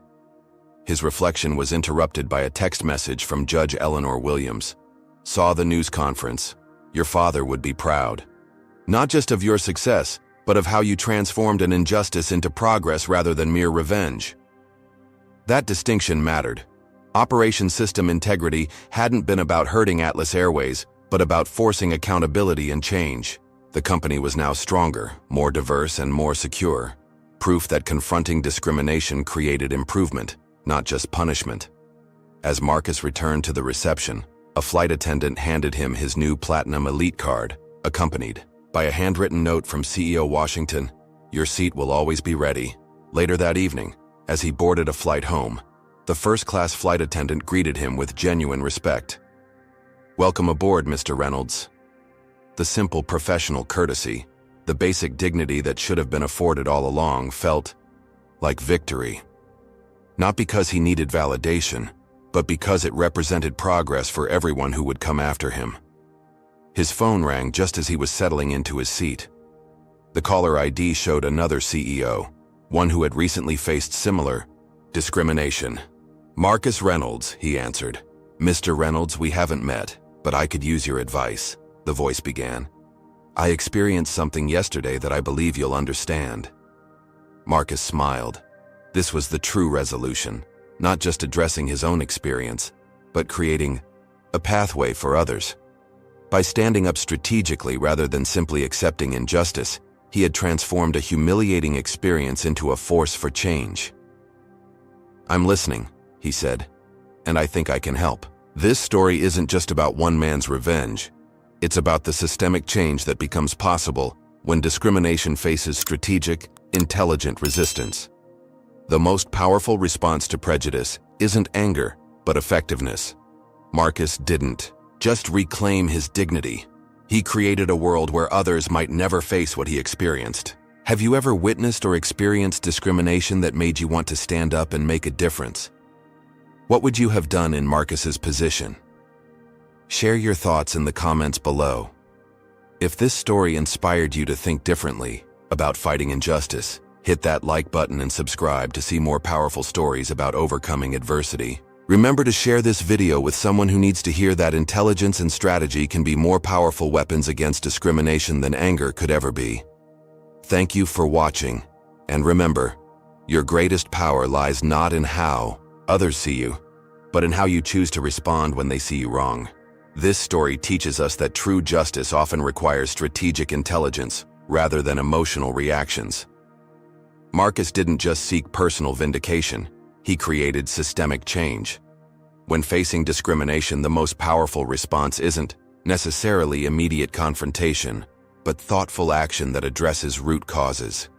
His reflection was interrupted by a text message from Judge Eleanor Williams. Saw the news conference. Your father would be proud. Not just of your success, but of how you transformed an injustice into progress rather than mere revenge. That distinction mattered. Operation System Integrity hadn't been about hurting Atlas Airways, but about forcing accountability and change. The company was now stronger, more diverse, and more secure. Proof that confronting discrimination created improvement, not just punishment. As Marcus returned to the reception, a flight attendant handed him his new Platinum Elite card, accompanied by a handwritten note from CEO Washington. Your seat will always be ready. Later that evening, as he boarded a flight home, the first-class flight attendant greeted him with genuine respect. Welcome aboard, Mr. Reynolds. The simple professional courtesy, the basic dignity that should have been afforded all along, felt like victory. Not because he needed validation, but because it represented progress for everyone who would come after him. His phone rang just as he was settling into his seat. The caller ID showed another CEO, one who had recently faced similar discrimination. Marcus Reynolds, he answered. Mr. Reynolds, we haven't met, but I could use your advice, the voice began. I experienced something yesterday that I believe you'll understand. Marcus smiled. This was the true resolution, not just addressing his own experience, but creating a pathway for others. By standing up strategically rather than simply accepting injustice, he had transformed a humiliating experience into a force for change. I'm listening, he said, and I think I can help. This story isn't just about one man's revenge, It's about the systemic change that becomes possible when discrimination faces strategic, intelligent resistance. The most powerful response to prejudice isn't anger, but effectiveness. Marcus didn't just reclaim his dignity. He created a world where others might never face what he experienced. Have you ever witnessed or experienced discrimination that made you want to stand up and make a difference? What would you have done in Marcus's position? Share your thoughts in the comments below. If this story inspired you to think differently about fighting injustice, hit that like button and subscribe to see more powerful stories about overcoming adversity. Remember to share this video with someone who needs to hear that intelligence and strategy can be more powerful weapons against discrimination than anger could ever be. Thank you for watching, and remember, your greatest power lies not in how others see you, but in how you choose to respond when they see you wrong. This story teaches us that true justice often requires strategic intelligence rather than emotional reactions. Marcus didn't just seek personal vindication, he created systemic change. When facing discrimination, the most powerful response isn't necessarily immediate confrontation, but thoughtful action that addresses root causes.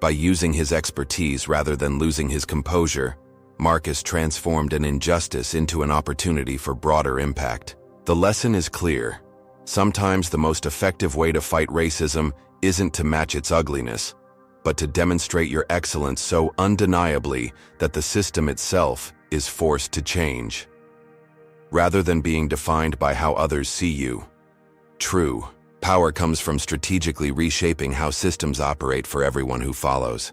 By using his expertise rather than losing his composure, Marcus transformed an injustice into an opportunity for broader impact. The lesson is clear. Sometimes the most effective way to fight racism isn't to match its ugliness, but to demonstrate your excellence so undeniably that the system itself is forced to change. Rather than being defined by how others see you. True power comes from strategically reshaping how systems operate for everyone who follows.